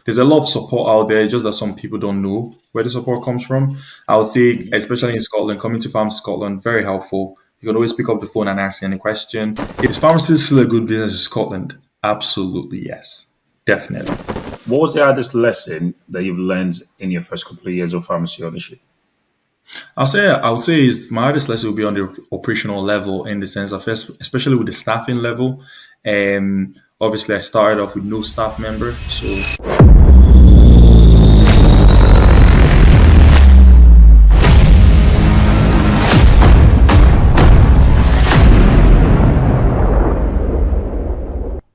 there's a lot of support out there, just that some people don't know where the support comes from. I would say, especially in Scotland, coming to Farm Scotland, very helpful. You can always pick up the phone and ask any question. Is pharmacy still a good business in Scotland? Absolutely, yes. Definitely. What was the hardest lesson that you've learned in your first couple of years of pharmacy ownership? I would say is my hardest lesson will be on the operational level in the sense of especially with the staffing level. Obviously, I started off with no staff member, so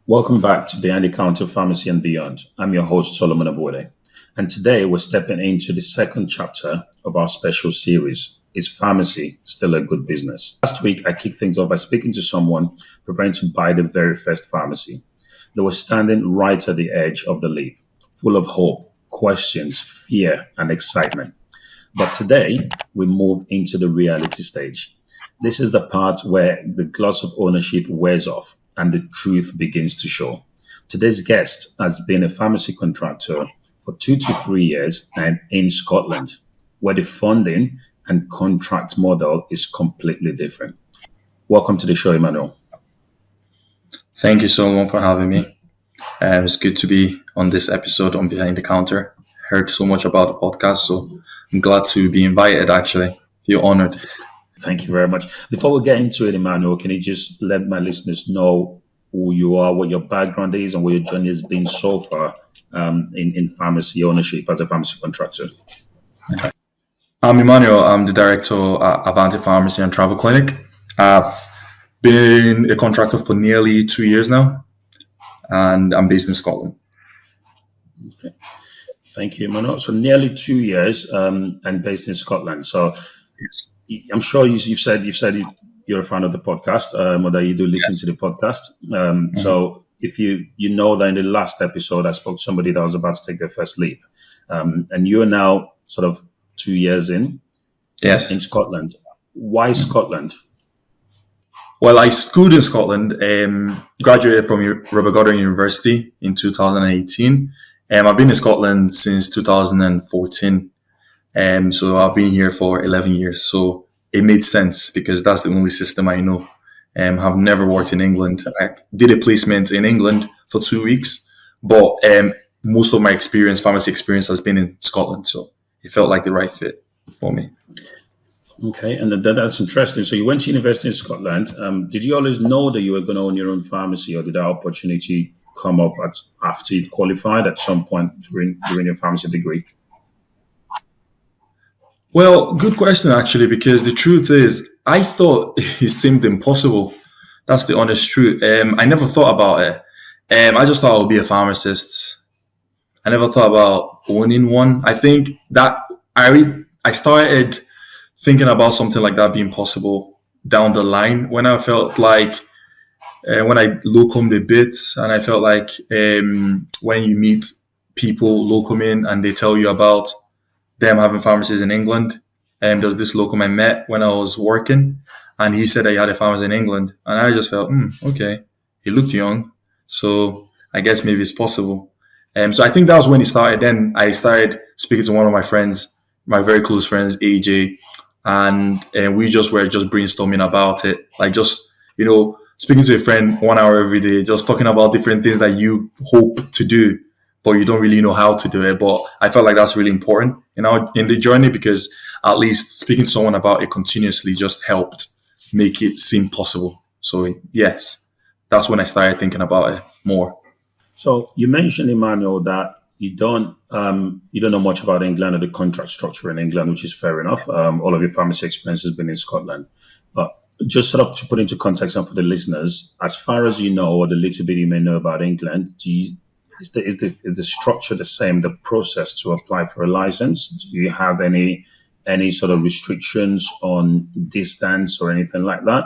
Welcome back to Behind the Counter Pharmacy and Beyond. I'm your host, Solomon Abuode. And today we're stepping into the second chapter of our special series, Is Pharmacy Still a Good Business? Last week, I kicked things off by speaking to someone preparing to buy the very first pharmacy. They were standing right at the edge of the leap, full of hope, questions, fear, and excitement. But today, we move into the reality stage. This is the part where the gloss of ownership wears off and the truth begins to show. Today's guest has been a pharmacy contractor for 2 to 3 years and in Scotland, where the funding and contract model is completely different. Welcome to the show, Emmanuel. thank you so much for having me. It's good to be on this episode on Behind the Counter. Heard so much about the podcast, so I'm glad to be invited, actually. Feel honored. Thank you very much. Before we get into it, Emmanuel, can you just let my listeners know who you are, what your background is, and what your journey has been so far in pharmacy ownership as a pharmacy contractor? I'm Emmanuel. I'm the director at Avanti Pharmacy and Travel Clinic. I've been a contractor for nearly 2 years now, and I'm based in Scotland. Okay. Thank you, Emmanuel. So nearly 2 years and based in Scotland. So Yes. I'm sure you've said you're a fan of the podcast, or that you do listen to the podcast. So if you know that in the last episode, I spoke to somebody that was about to take their first leap, and you're now sort of 2 years in Yes. Scotland. Why Scotland? Well, I schooled in Scotland, graduated from Robert Goddard University in 2018. I've been in Scotland since 2014. So I've been here for 11 years. So it made sense because that's the only system I know. I've never worked in England. I did a placement in England for 2 weeks, but most of my pharmacy experience has been in Scotland. So it felt like the right fit for me. Okay, and that's interesting. So you went to university in Scotland. Did you always know that you were going to own your own pharmacy, or did that opportunity come up after you qualified at some point during your pharmacy degree? Well, good question, actually, because the truth is, I thought it seemed impossible. That's the honest truth. I never thought about it. I just thought I would be a pharmacist. I never thought about owning one. I think that I started thinking about something like that being possible down the line when I felt like, when I locumed a bit, and I felt like when you meet people locuming and they tell you about them having pharmacies in England. And there was this locum I met when I was working, and he said that he had a pharmacy in England. And I just felt, okay. He looked young, so I guess maybe it's possible. So I think that was when it started. Then I started speaking to one of my friends, my very close friends, AJ, and we were just brainstorming about it. Like just, speaking to a friend 1 hour every day, just talking about different things that you hope to do, but you don't really know how to do it. But I felt like that's really important in the journey, because at least speaking to someone about it continuously just helped make it seem possible. So yes, that's when I started thinking about it more. So you mentioned, Emmanuel, that you don't know much about England or the contract structure in England, which is fair enough. All of your pharmacy experience has been in Scotland, but just sort of to put into context and for the listeners, as far as you know, or the little bit you may know about England, is the structure the same, the process to apply for a license? Do you have any sort of restrictions on distance or anything like that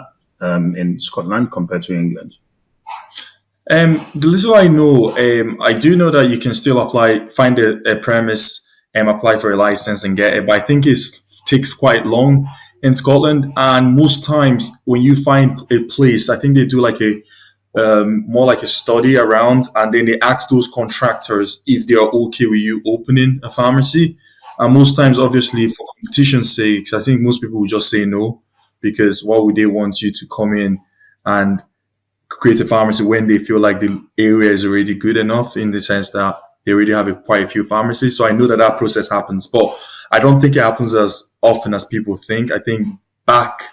in Scotland compared to England? The little I know, I do know that you can still apply, find a premise, apply for a license and get it, but I think it takes quite long in Scotland. And most times when you find a place, I think they do like more like a study around, and then they ask those contractors if they are okay with you opening a pharmacy. And most times, obviously, for competition's sakes, I think most people will just say no, because why would they want you to come in and create a pharmacy when they feel like the area is already good enough, in the sense that they already have quite a few pharmacies. So I know that that process happens, but I don't think it happens as often as people think. I think back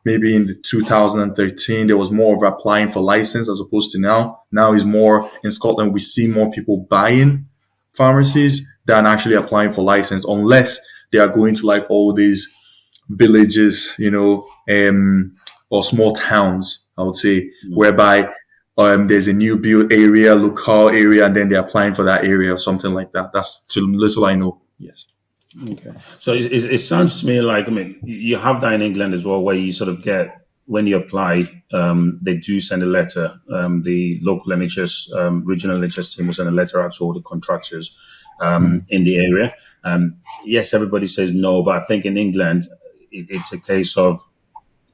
maybe in the 2013, there was more of applying for license as opposed to now. Now is more in Scotland. We see more people buying pharmacies than actually applying for license, unless they are going to like all these villages, or small towns, I would say, whereby there's a new build area, local area, and then they're applying for that area or something like that. That's too little I know. Yes. Okay. So it sounds to me like, I mean, you have that in England as well, where you sort of get, when you apply, they do send a letter. The local NHS, regional NHS team will send a letter out to all the contractors in the area. Yes, everybody says no, but I think in England, it's a case of,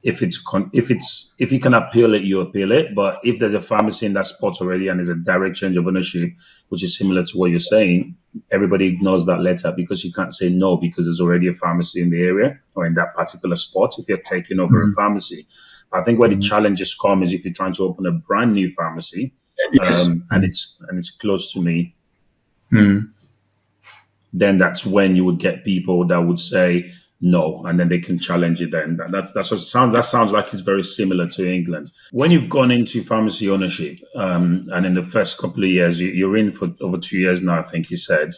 if you can appeal it, you appeal it. But if there's a pharmacy in that spot already and there's a direct change of ownership, which is similar to what you're saying, everybody ignores that letter, because you can't say no, because there's already a pharmacy in the area or in that particular spot if you're taking over a pharmacy. I think where the challenges come is if you're trying to open a brand new pharmacy, Yes. and it's close to me, then that's when you would get people that would say no, and then they can challenge it. Then that's what it sounds. That sounds like it's very similar to England. When you've gone into pharmacy ownership, and in the first couple of years, you're in for over 2 years now, I think you said.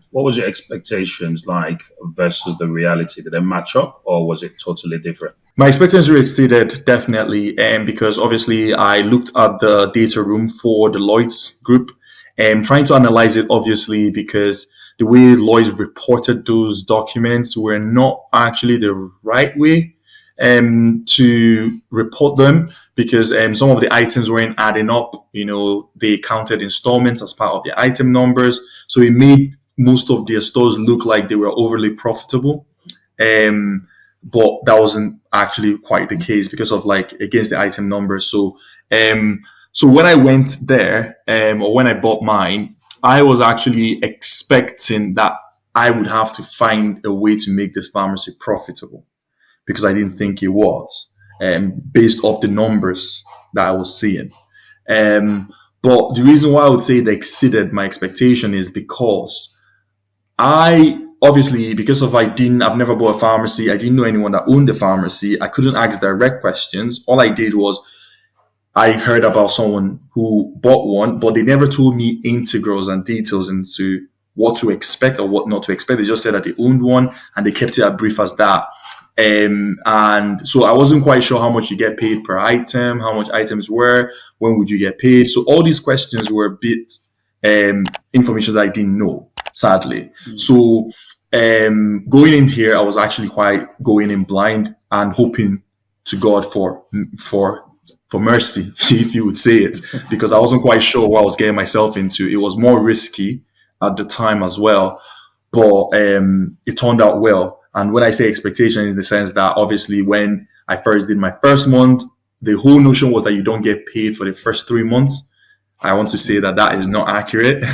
What was your expectations like versus the reality? Did they match up, or was it totally different? My expectations were exceeded, definitely, because obviously I looked at the data room for the Lloyd's group, and trying to analyze it, obviously, because the way Lloyd's reported those documents were not actually the right way to report them, because some of the items weren't adding up. They counted installments as part of the item numbers, so it made most of their stores look like they were overly profitable. But that wasn't actually quite the case, because of against the item numbers. So when I went there, or when I bought mine, I was actually expecting that I would have to find a way to make this pharmacy profitable, because I didn't think it was, based off the numbers that I was seeing. But the reason why I would say they exceeded my expectation is because I've never bought a pharmacy. I didn't know anyone that owned a pharmacy. I couldn't ask direct questions. All I did was I heard about someone who bought one, but they never told me integrals and details into what to expect or what not to expect. They just said that they owned one, and they kept it as brief as that. And so I wasn't quite sure how much you get paid per item, how much items were, when would you get paid. So all these questions were a bit information that I didn't know, sadly. So going in here, I was actually quite going in blind and hoping to God for mercy, if you would say it, because I wasn't quite sure what I was getting myself into. It was more risky at the time as well, but it turned out well. And when I say expectation, in the sense that obviously when I first did my first month, the whole notion was that you don't get paid for the first 3 months. I want to say that is not accurate.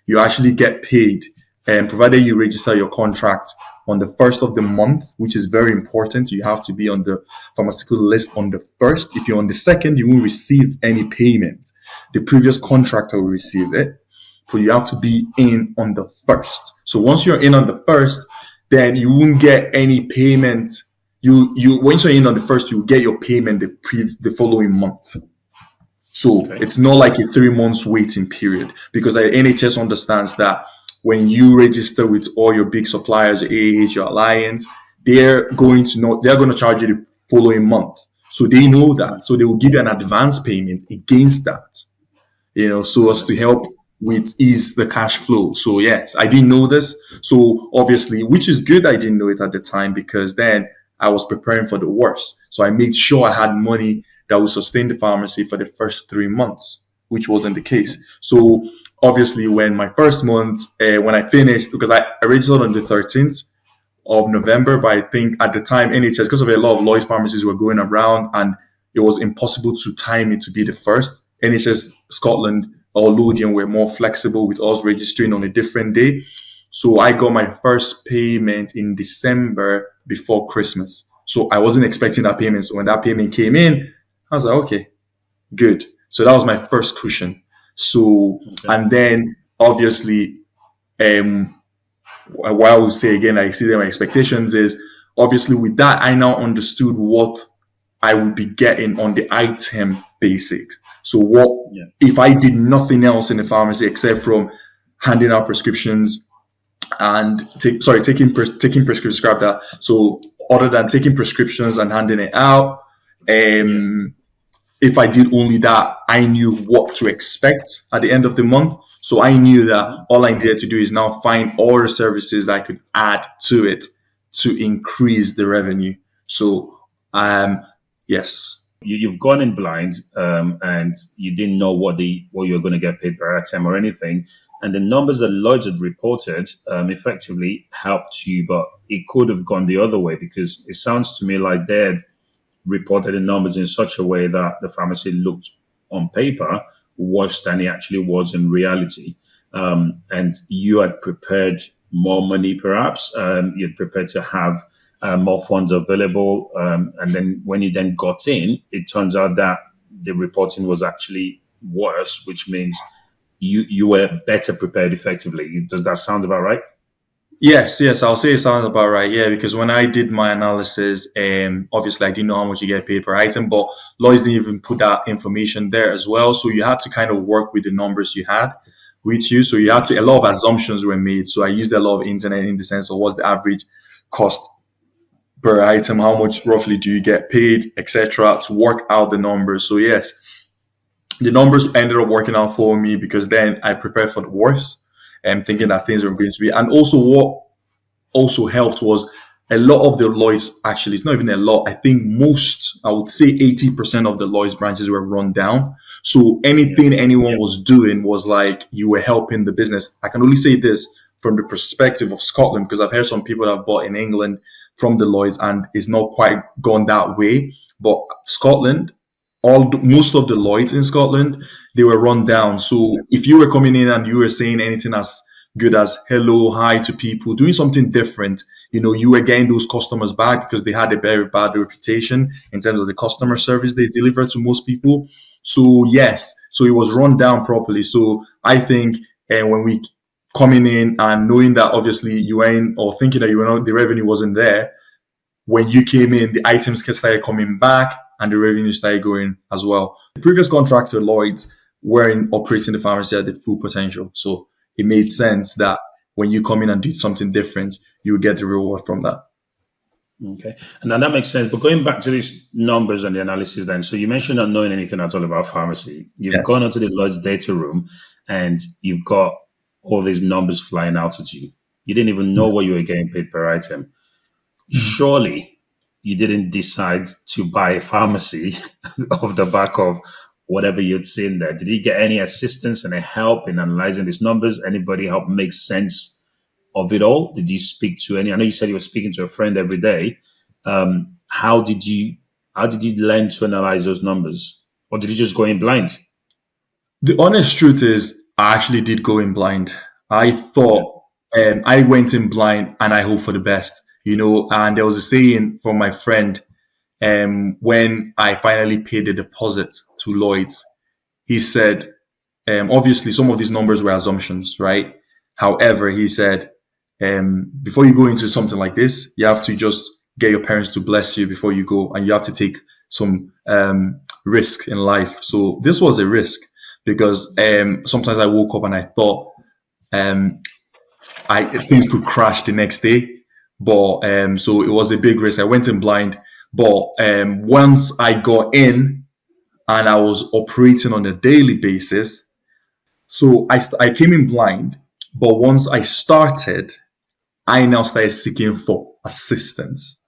You actually get paid, provided you register your contract on the first of the month, which is very important. You have to be on the pharmaceutical list on the first. If you're on the second, you won't receive any payment. The previous contractor will receive it. So you have to be in on the first. So once you're in on the first, then you won't get any payment. Once you're in on the first, you get your payment the following month. So It's not like a 3 months waiting period, because the NHS understands that when you register with all your big suppliers, your AAH, your Alliance, they're going to charge you the following month. So they know that. So they will give you an advance payment against that, so as to help with ease the cash flow. So yes, I didn't know this. So obviously, which is good, I didn't know it at the time, because then I was preparing for the worst. So I made sure I had money that would sustain the pharmacy for the first 3 months, which wasn't the case. So obviously, when my first month, when I finished, because I registered on the 13th of November, but I think at the time NHS, because of a lot of Lloyd's pharmacies were going around and it was impossible to time it to be the first. NHS Scotland or Lothian were more flexible with us registering on a different day. So I got my first payment in December before Christmas. So I wasn't expecting that payment. So when that payment came in, I was like, okay, good. So that was my first cushion. So, Okay. and then obviously, um, what I would say again, I exceeded my expectations is obviously with that, I now understood what I would be getting on the item basic. So what Yeah. if I did nothing else in the pharmacy except from handing out prescriptions and taking prescriptions, scrap that. So other than taking prescriptions and handing it out, Yeah. um, if I did only that, I knew what to expect at the end of the month. So I knew that Mhm. all I needed to do is now find all the services that I could add to it to increase the revenue. So, yes, You've gone in blind, and you didn't know what you're going to get paid per item or anything. And the numbers that Lloyd had reported effectively helped you, but it could have gone the other way because it sounds to me like they had reported the numbers in such a way that the pharmacy looked on paper worse than it actually was in reality. And you had prepared more money, perhaps. You'd prepared to have more funds available. And then when you then got in, it turns out that the reporting was actually worse, which means you were better prepared effectively. Does that sound about right? yes, I'll say it sounds about right. Yeah, because when I did my analysis, obviously I didn't know how much you get paid per item, but Lloyds didn't even put that information there as well. So you had to kind of work with the numbers you had with you. So you had to, a lot of assumptions were made. So I used a lot of internet in the sense of what's the average cost per item, how much roughly do you get paid, etc., to work out the numbers. So yes, the numbers ended up working out for me because then I prepared for the worst and thinking that things were going to be. And also, what also helped was a lot of the Lloyd's actually, it's not even a lot. I think most, I would say 80% of the Lloyd's branches were run down. So Yeah. anything anyone was doing was like you were helping the business. I can only say this from the perspective of Scotland because I've heard some people that have bought in England from the Lloyd's and it's not quite gone that way. But Scotland, most of the Lloyd's in Scotland, they were run down. So if you were coming in and you were saying anything as good as hello, hi to people, doing something different, you were getting those customers back because they had a very bad reputation in terms of the customer Yeah. service they delivered to most people. So yes, so it was run down properly. So I think when we coming in and knowing that obviously you were in or thinking that you were not, the revenue wasn't there, when you came in, the items started coming back and the revenue started going as well. The previous contractor, Lloyd's, weren't operating the pharmacy at the full potential. So it made sense that when you come in and do something different, you would get the reward from that. Okay. And now that makes sense. But going back to these numbers and the analysis then, so you mentioned not knowing anything at all about pharmacy. You've Yes. gone onto the Lloyd's data room and you've got all these numbers flying out at you. You didn't even know what you were getting paid per item. Mhm. Surely you didn't decide to buy a pharmacy off the back of whatever you'd seen there. Did you get any assistance and help in analyzing these numbers? Anybody help make sense of it all? Did you speak to any? I know you said you were speaking to a friend every day. How did you learn to analyze those numbers, or did you just go in blind? The honest truth is, I actually did go in blind. I Yeah. thought, I went in blind and I hope for the best, and there was a saying from my friend when I finally paid the deposit to Lloyd's. He said, obviously, some of these numbers were assumptions, right? However, he said, before you go into something like this, you have to just get your parents to bless you before you go, and you have to take some risk in life. So this was a risk because sometimes I woke up and I thought um, things could crash the next day, but so it was a big risk. I went in blind, but once I got in and I was operating on a daily basis, so I came in blind, but once I started, I now started seeking for assistance.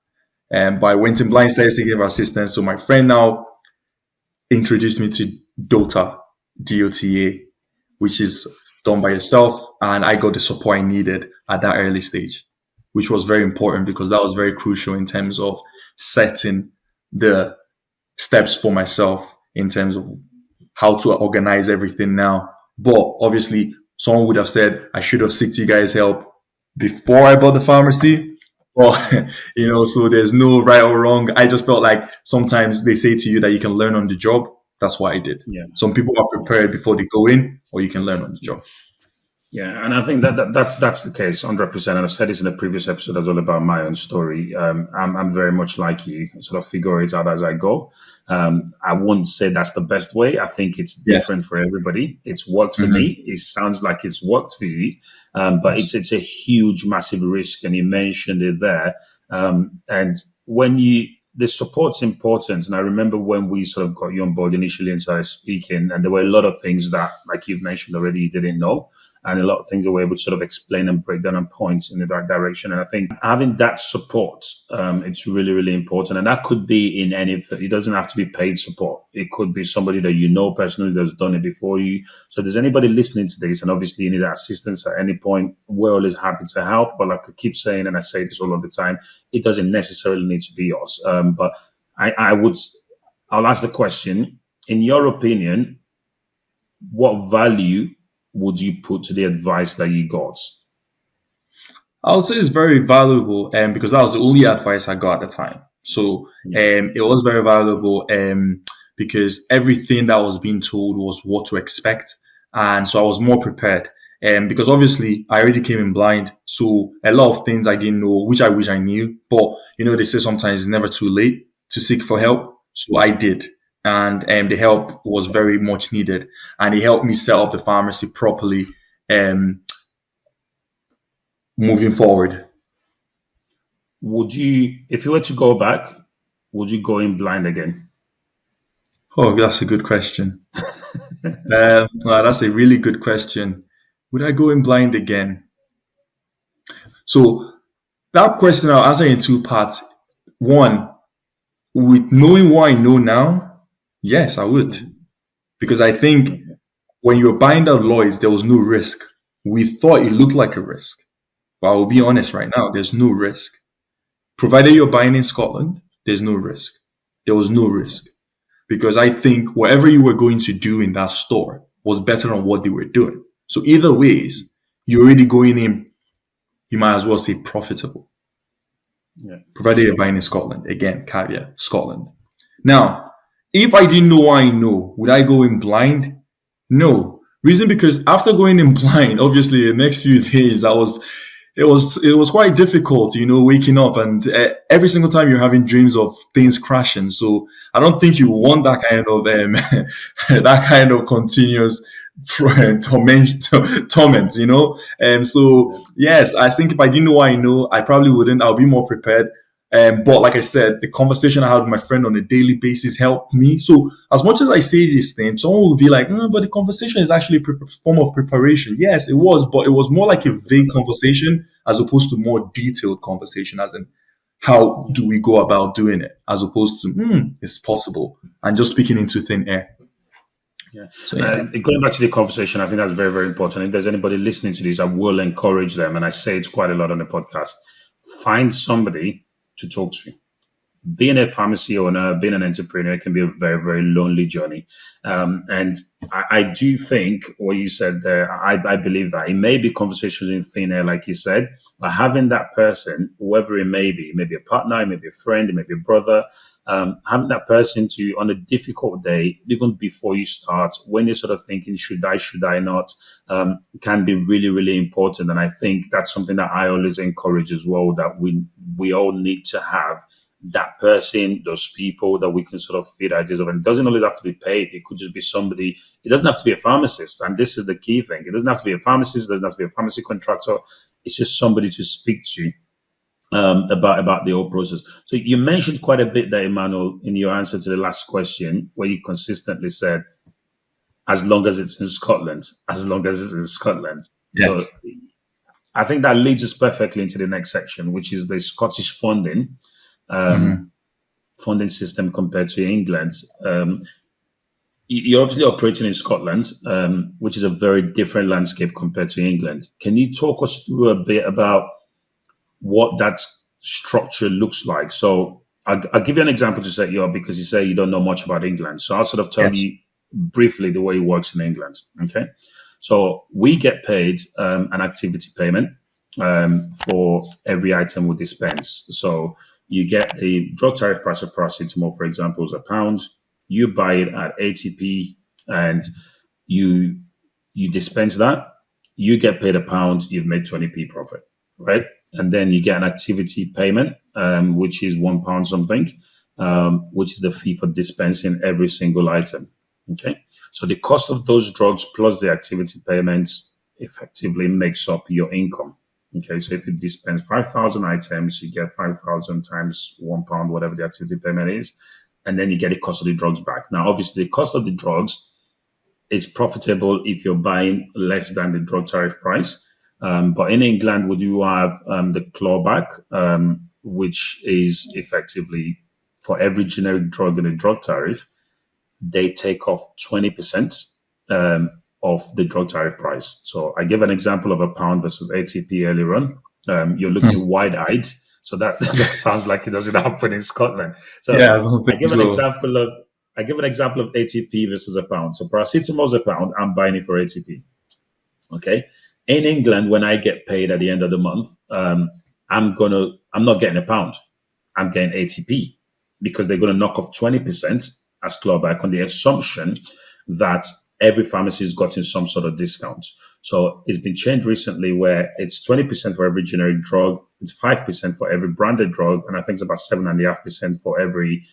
But I went in blind, started seeking for assistance. So my friend now introduced me to DOTA, DOTA, which is done by yourself. And I got the support I needed at that early stage, which was very important because that was very crucial in terms of setting the steps for myself in terms of how to organize everything now. But obviously, someone would have said I should have sought you guys' help before I bought the pharmacy. Well, so there's no right or wrong. I just felt like sometimes they say to you that you can learn on the job. That's what I did. Yeah. Some people are prepared before they go in, or you can learn on the job. Yeah, and I think that's the case, 100%. And I've said this in the previous episode as well about my own story. I'm very much like you, sort of figure it out as I go. I won't say that's the best way. I think it's Yes. different for everybody. It's worked for me. It sounds like it's worked for you, but it's a huge, massive risk, and you mentioned it there. And when the support's important. And I remember when we sort of got you on board initially and started speaking, and there were a lot of things that, like you've mentioned already, you didn't know. And a lot of things that we're able to sort of explain and break down and point in the right direction. And I think having that support, it's really, really important. And that could be in it doesn't have to be paid support. It could be somebody that you know personally that's done it before you. So if there's anybody listening to this, and obviously you need assistance at any point, we're always happy to help. But like I keep saying, and I say this all of the time, it doesn't necessarily need to be yours. But I'll ask the question, in your opinion, what value would you put to the advice that you got? I would say it's very valuable, because that was the only advice I got at the time. So it was very valuable, because everything that I was being told was what to expect, and so I was more prepared. Because obviously I already came in blind, so a lot of things I didn't know, which I wish I knew. But they say sometimes it's never too late to seek for help. So I did, and the help was very much needed, and it helped me set up the pharmacy properly. Moving forward. Would you, if you were to go back, would you go in blind again? Oh, that's a good question. Well, that's a really good question. Would I go in blind again? So that question I'll answer in two parts. One, with knowing what I know now, yes, I would. Because I think when you were buying out Lloyd's, there was no risk. We thought it looked like a risk. But I will be honest right now, there's no risk. Provided you're buying in Scotland, there's no risk. There was no risk. Because I think whatever you were going to do in that store was better than what they were doing. So either ways, you're already going in, you might as well say profitable. Yeah. Provided you're buying in Scotland. Again, caveat, Scotland. Now, if I didn't know what I know, would I go in blind? No. Reason because after going in blind, obviously the next few days it was quite difficult, waking up, and every single time you're having dreams of things crashing. So I don't think you want that kind of that kind of continuous torment. So yes, I think if I didn't know what I know, I probably wouldn't. I'll be more prepared. But like I said, the conversation I had with my friend on a daily basis helped me. So as much as I say these things, someone will be like, but the conversation is actually a form of preparation. Yes, it was, but it was more like a vague conversation as opposed to more detailed conversation, as in how do we go about doing it, as opposed to, it's possible, and just speaking into thin air. Yeah. So, yeah. Going back to the conversation, I think that's very, very important. If there's anybody listening to this, I will encourage them, and I say it quite a lot on the podcast, find somebody to talk to. Being a pharmacy owner, being an entrepreneur can be a very, very lonely journey. And I do think what you said there, I believe that it may be conversations in thin air, like you said, but having that person, whoever it may be a partner, it may be a friend, it may be a brother, having that person to, on a difficult day, even before you start, when you're sort of thinking, should I not, can be really, really important. And I think that's something that I always encourage as well, that we all need to have that person, those people that we can sort of feed ideas of. And it doesn't always have to be paid. It could just be somebody. It doesn't have to be a pharmacist. And this is the key thing. It doesn't have to be a pharmacist. It doesn't have to be a pharmacy contractor. It's just somebody to speak to about the whole process. So you mentioned quite a bit there, Emmanuel, in your answer to the last question, where you consistently said, as long as it's in Scotland, as long as it's in Scotland. Yes. So I think that leads us perfectly into the next section, which is the Scottish funding system compared to England. You're obviously operating in Scotland, which is a very different landscape compared to England. Can you talk us through a bit about what that structure looks like? So I'll give you an example to set you up because you say you don't know much about England. So I'll sort of tell Yes. you briefly the way it works in England. Okay. So we get paid an activity payment for every item we dispense. So you get the drug tariff price of paracetamol, for example, is £1. You buy it at 80p and you you dispense that, you get paid £1, you've made 20p profit, right? And then you get an activity payment, which is £1 something, which is the fee for dispensing every single item. Okay. So the cost of those drugs plus the activity payments effectively makes up your income. Okay. So if you dispense 5,000 items, you get 5,000 times £1, whatever the activity payment is. And then you get the cost of the drugs back. Now, obviously, the cost of the drugs is profitable if you're buying less than the drug tariff price. But in England, we do have the clawback, which is effectively for every generic drug in a drug tariff, they take off 20% of the drug tariff price. So I give an example of £1 versus ATP earlier on. You're looking wide-eyed. So that sounds like it doesn't happen in Scotland. So Yeah, I don't I think give an so. example of ATP versus £1. So paracetamol is £1. I'm buying it for ATP. Okay. In England, when I get paid at the end of the month, I'm not getting £1. I'm getting ATP because they're going to knock off 20% as clawback on the assumption that every pharmacy is getting some sort of discount. So it's been changed recently where it's 20% for every generic drug, it's 5% for every branded drug, and I think it's about 7.5% for every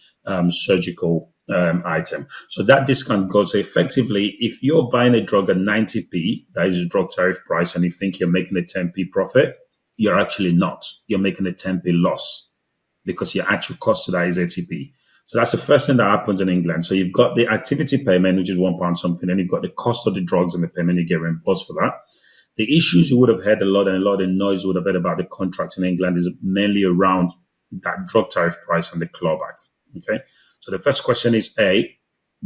surgical item. So that discount goes effectively, if you're buying a drug at 90p, that is a drug tariff price, and you think you're making a 10p profit, you're actually not. You're making a 10p loss because your actual cost to that is ATP. So that's the first thing that happens in England. So you've got the activity payment, which is £1 something, and you've got the cost of the drugs and the payment you get reimbursed for that. The issues you would have heard a lot and a lot of noise you would have heard about the contract in England is mainly around that drug tariff price and the clawback. Okay. So the first question is A,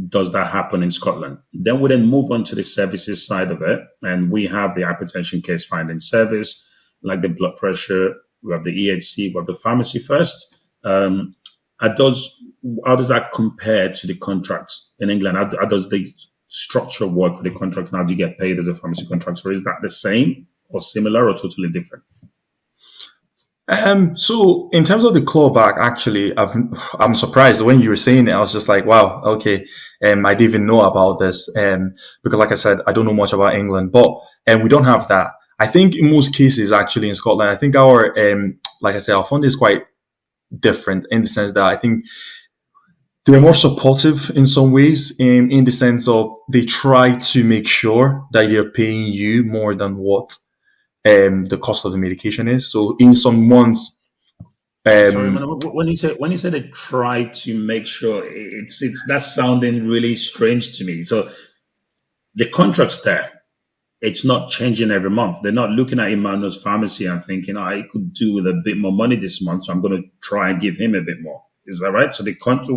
does that happen in Scotland? Then we then move on to the services side of it. And we have the hypertension case finding service, like the blood pressure, we have the EHC, we have the pharmacy first. How does that compare to the contract in England? How does the structure work for the contract? And how do you get paid as a pharmacy contractor? Is that the same or similar or totally different? So in terms of the clawback, actually, I'm surprised when you were saying it. I was just like, wow, okay. I didn't even know about this. Because like I said, I don't know much about England, but we don't have that. I think in most cases, actually, in Scotland, I think like I said, our fund is quite different in the sense that I think they're more supportive in some ways, in the sense of they try to make sure that they're paying you more than what the cost of the medication is. So in some months, Sorry, um, when you say they try to make sure, it's that's sounding really strange to me. So the contract's there. It's not changing every month. They're not looking at Emmanuel's pharmacy and thinking, I could do with a bit more money this month, so I'm going to try and give him a bit more. Is that right? So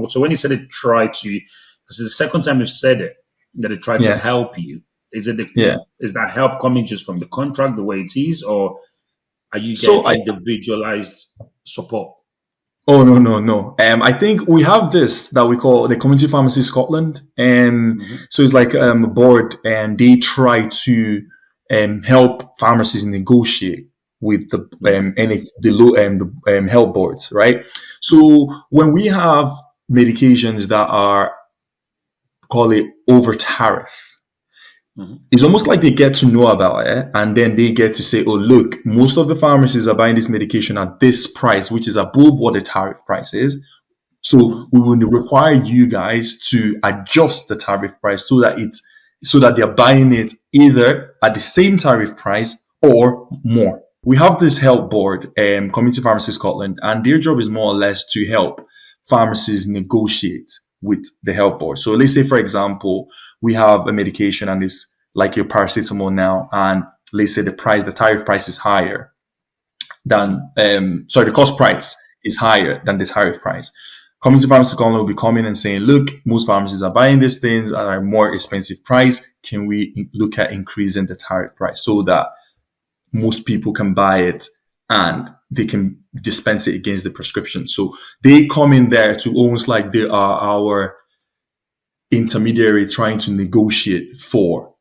so when you said they try to, this is the second time you've said it, that they try to yes, help you. yeah. Is that help coming just from the contract the way it is, or are you So getting I individualized support? Oh, no, no, no. I think we have this that we call the Community Pharmacy Scotland. Mhm. So it's like a board, and they try to help pharmacies negotiate with the health boards, right? So when we have medications that are, call it, over tariff, Mhm. it's almost like they get to know about it, and then they get to say, oh, look, most of the pharmacies are buying this medication at this price, which is above what the tariff price is. So Mhm. we will require you guys to adjust the tariff price so that they're buying it either at the same tariff price or more. We have this help board, Community Pharmacy Scotland, and their job is more or less to help pharmacies negotiate with the help board. So let's say, for example, we have a medication and it's like your paracetamol now, and let's say the tariff price is higher Mhm. than, the cost price is higher than the tariff price. Community Pharmacy Scotland will be coming and saying, look, most pharmacies are buying these things at a more expensive price. Can we look at increasing the tariff price so that most people can buy it and they can dispense it against the prescription. So they come in there to almost like they are our intermediary trying to negotiate for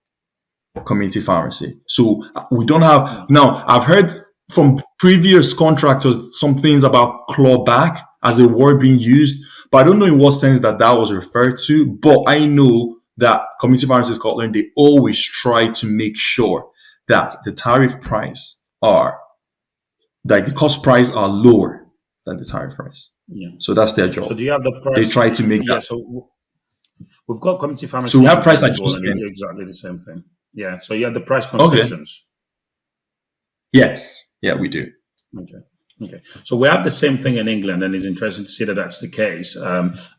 community pharmacy. So we don't have now. I've heard from previous contractors some things about clawback as a word being used, but I don't know in what sense that was referred to. But I know that Community Pharmacy Scotland, they always try to make sure that the tariff price are like the cost price are lower than the tariff price. Yeah. So that's their So job. do you have the They price? try to make Yeah. that. So we've got community pharmacy So we have price as well, and they adjustment. do exactly the same thing. Yeah. So you have the price Okay. concessions. Yes. Yeah, we do. Okay. Okay. So we have the same thing in England, and it's interesting to see that that's the case.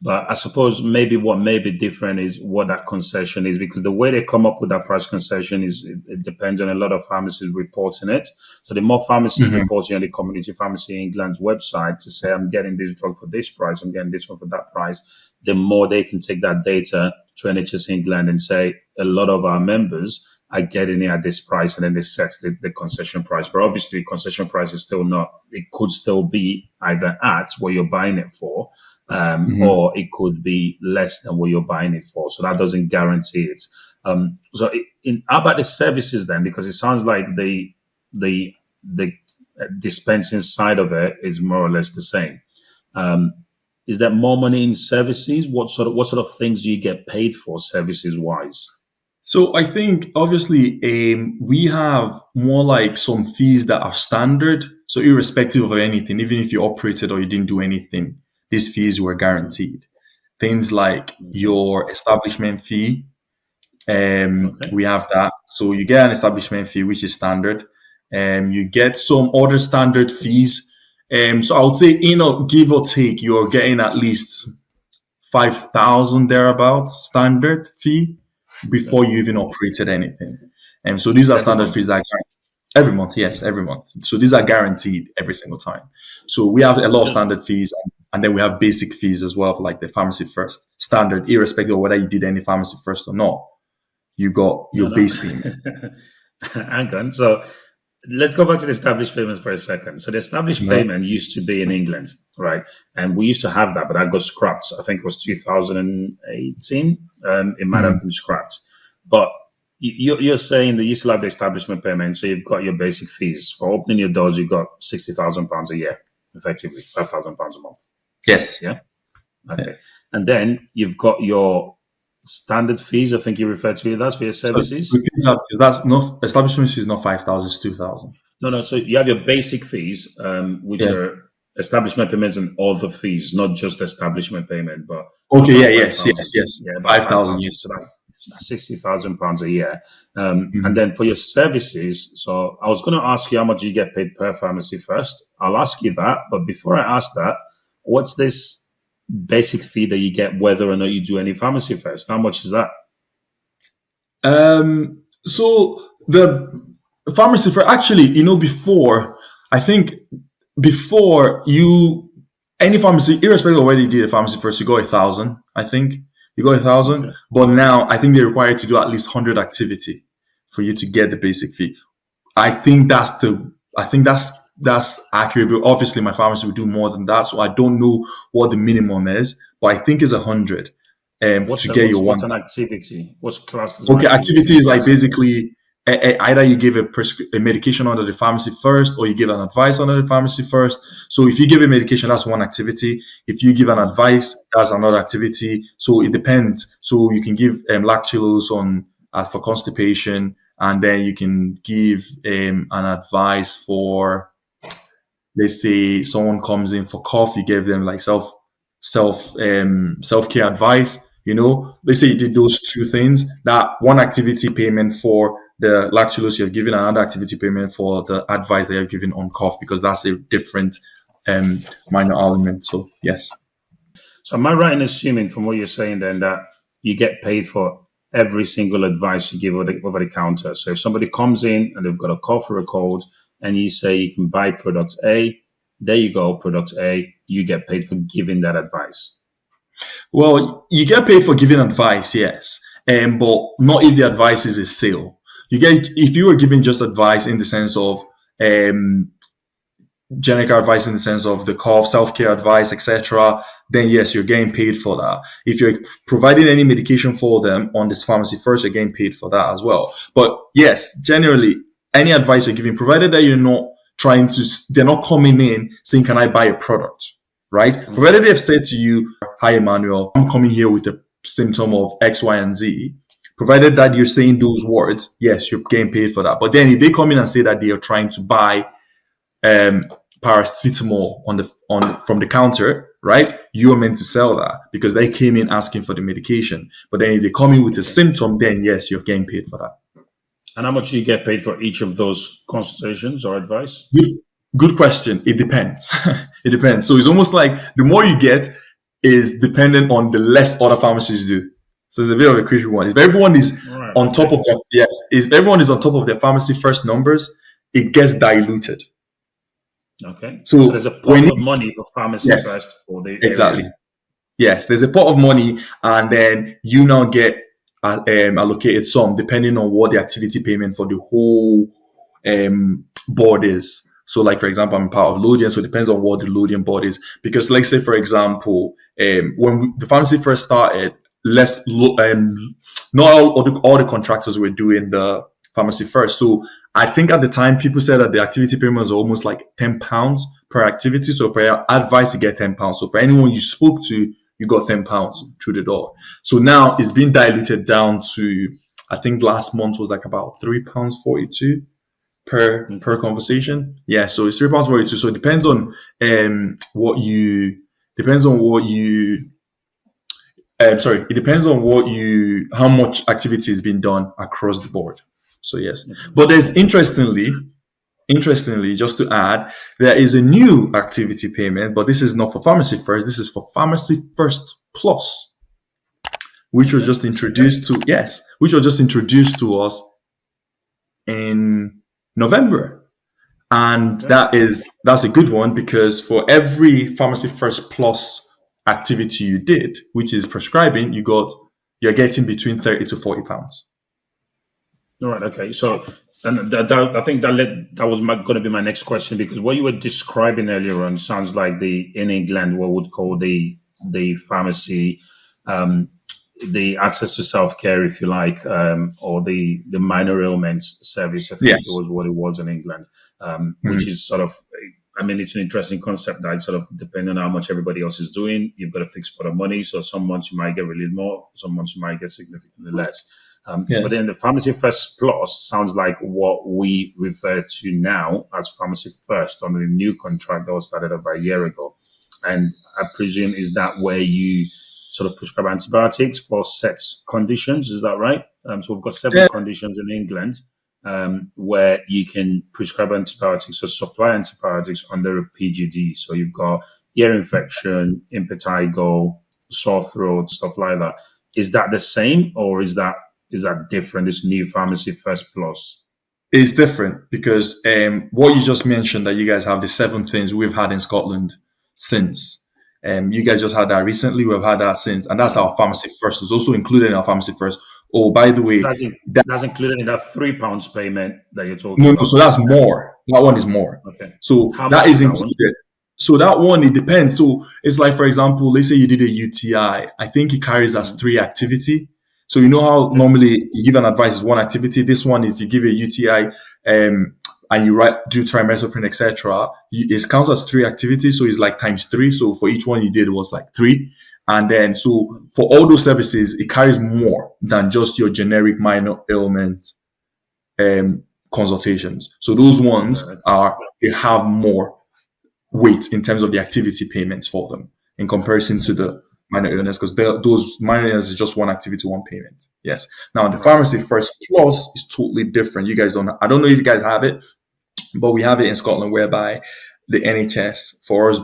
But I suppose maybe what may be different is what that concession is, because the way they come up with that price concession is it depends on a lot of pharmacies reporting it. So the more pharmacies reporting on the Community Pharmacy England's website to say, I'm getting this drug for this price, I'm getting this one for that price, the more they can take that data to NHS England and say, a lot of our members are getting it at this price, and then they set the concession price. But obviously, concession price is still not, it could still be either at what you're buying it for, or it could be less than what you're buying it for. So that doesn't guarantee it. How about the services then? Because it sounds like the dispensing side of it is more or less the same. Is there more money in services? What sort of things do you get paid for services wise? So I think obviously we have more like some fees that are standard. So irrespective of anything, even if you operated or you didn't do anything, these fees were guaranteed. Things like your establishment fee, we have that. So you get an establishment fee, which is standard. You get some other standard fees. So I would say, give or take, you're getting at least 5,000 thereabouts standard fee before you even operated anything. And so these are standard fees that are every month. Yes, every month. So these are guaranteed every single time. So we have a lot of standard fees, and then we have basic fees as well, for like the pharmacy first standard, irrespective of whether you did any pharmacy first or not. You got your base payment. Hang on. So let's go back to the established payments for a second. So the established payment used to be in England, right? And we used to have that, but that got scrapped. I think it was 2018. It might have been scrapped. But you're saying that you still have the establishment payment. So you've got your basic fees. For opening your doors, you've got £60,000 a year, effectively, £5,000 a month. Yes. Yeah? Okay. Yeah. And then you've got your standard fees, I think you referred to it. That's for your services. So that's not establishment fees, not 5,000, it's 2,000. No. So you have your basic fees, which are establishment payments and other fees, not just establishment payment, but yes, 5,000, yes. So that's £60,000 a year, and then for your services. So I was going to ask you how much you get paid per pharmacy first. I'll ask you that, but before I ask that, what's this basic fee that you get whether or not you do any pharmacy first? How much is that? So the pharmacy for actually, before you any pharmacy, irrespective of whether you did a pharmacy first, you got 1,000. I think you got 1,000. Okay. But now I think they require you to do at least 100 activity for you to get the basic fee. I think that's accurate. But obviously, my pharmacy will do more than that, so I don't know what the minimum is. But I think it's 100 get your one. What's an activity? What's classed as okay? Activity is like basically either you give a medication under the pharmacy first, or you give an advice under the pharmacy first. So if you give a medication, that's one activity. If you give an advice, that's another activity. So it depends. So you can give lactulose for constipation, and then you can give an advice for, let's say someone comes in for cough, you give them like self-care advice. Let's say you did those two things. That one activity payment for the lactulose you're giving, another activity payment for the advice that you're giving on cough, because that's a different minor element. So yes. So am I right in assuming from what you're saying then that you get paid for every single advice you give over the counter? So if somebody comes in and they've got a cough or a cold, and you say you can buy product A, there you go, product A, you get paid for giving that advice. Well, you get paid for giving advice, yes, but not if the advice is a sale. If you were giving just advice in the sense of generic advice in the sense of the cough, self-care advice, etc., then yes, you're getting paid for that. If you're providing any medication for them on this pharmacy first, you're getting paid for that as well. But yes, generally, any advice you're giving, provided that you're not they're not coming in saying, can I buy a product? Right? Provided they've said to you, hi, Emmanuel, I'm coming here with a symptom of X, Y, and Z. Provided that you're saying those words, yes, you're getting paid for that. But then if they come in and say that they are trying to buy paracetamol from the counter, right? You are meant to sell that because they came in asking for the medication. But then if they come in with a symptom, then yes, you're getting paid for that. And how much do you get paid for each of those consultations or advice? Good question. It depends. It depends. So it's almost like the more you get is dependent on the less other pharmacies do. So it's a bit of a crazy one. If everyone is on top of if everyone is on top of their pharmacy first numbers, it gets diluted. Okay. So there's a pot of money for pharmacy first for the exactly. area. Yes, there's a pot of money, and then you now get allocated some depending on what the activity payment for the whole board is. So, like for example, I'm part of Lodian, so it depends on what the Lodian board is. Because, let's say, for example, when the pharmacy first started, not all the contractors were doing the pharmacy first. So I think at the time people said that the activity payment was almost like £10 per activity. So for advice, you get £10. So for anyone you spoke to, you got £10 through the door. So now it's been diluted down to, I think last month was like about £3.42 per conversation. Yeah, so it's £3.42. So it depends on how much activity is being done across the board. So yes, but there's interestingly, just to add, there is a new activity payment, but this is not for Pharmacy First. This is for Pharmacy First Plus, which was just introduced to us in November, and that's a good one because for every Pharmacy First Plus activity you did, which is prescribing, you're getting between £30 to £40. All right. Okay. So, and I think that was going to be my next question, because what you were describing earlier on sounds like in England what we would call the pharmacy, the access to self-care, if you like, or the minor ailments service. I think it was what it was in England, which is sort of. I mean, it's an interesting concept that sort of depending on how much everybody else is doing, you've got a fixed pot of money. So some months you might get really more, some months you might get significantly less. But then the Pharmacy First Plus sounds like what we refer to now as Pharmacy First on the new contract that was started about a year ago. And I presume, is that where you sort of prescribe antibiotics for set conditions? Is that right? So we've got several conditions in England where you can prescribe antibiotics or supply antibiotics under a PGD. So you've got ear infection, impetigo, sore throat, stuff like that. Is that the same, or is that different, this new Pharmacy First Plus? It's different because what you just mentioned, that you guys have the 7 things we've had in Scotland since. You guys just had that recently, we've had that since, and that's our Pharmacy First. It's also included in our Pharmacy First. Oh, by the way, so that's included in that £3 payment that you're talking about. No, so that's more. That one is more. Okay. So how that much is included. One? So that one, it depends. So it's like, for example, let's say you did a UTI. I think it carries as 3 activity. So you know how normally you give an advice is 1 activity. This one, if you give a UTI and you do trimethoprim, etc., it counts as 3 activities. So it's like times 3. So for each one you did, it was like 3. And then, so for all those services, it carries more than just your generic minor ailment consultations. So those ones they have more weight in terms of the activity payments for them in comparison to the minor illness, because those minor illness is just 1 activity, 1 payment. Yes. Now the Pharmacy First Plus is totally different. You guys I don't know if you guys have it, but we have it in Scotland, whereby the NHS, for us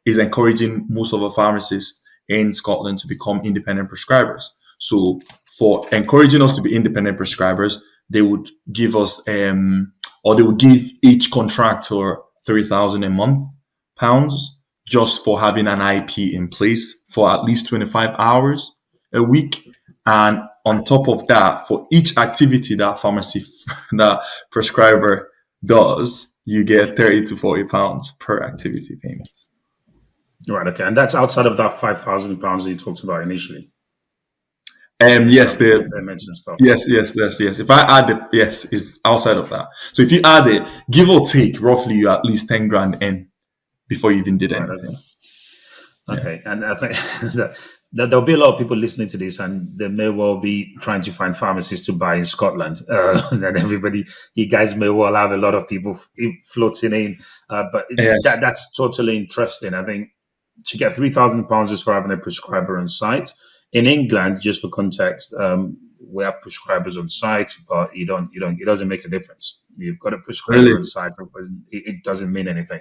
is encouraging most of our pharmacists in Scotland to become independent prescribers. So for encouraging us to be independent prescribers, they would give us or they would give each contractor £3,000 a month just for having an IP in place for at least 25 hours a week. And on top of that, for each activity that prescriber does, you get 30 to 40 pounds per activity payment. Right. Okay. And that's outside of that £5,000 that you talked about initially. Yes, For the payments and stuff. yes. If I add it, yes, it's outside of that. So if you add it, give or take, roughly, you at least 10 grand in before you even did Right. anything. Okay. Yeah. Okay, and I think that there'll be a lot of people listening to this, and they may well be trying to find pharmacies to buy in Scotland. And everybody, you guys may well have a lot of people floating in, but Yes. that's totally interesting. I think to get £3,000 just for having a prescriber on site in England, just for context, we have prescribers on site, but it doesn't make a difference. You've got a prescriber Really? on site, it doesn't mean anything.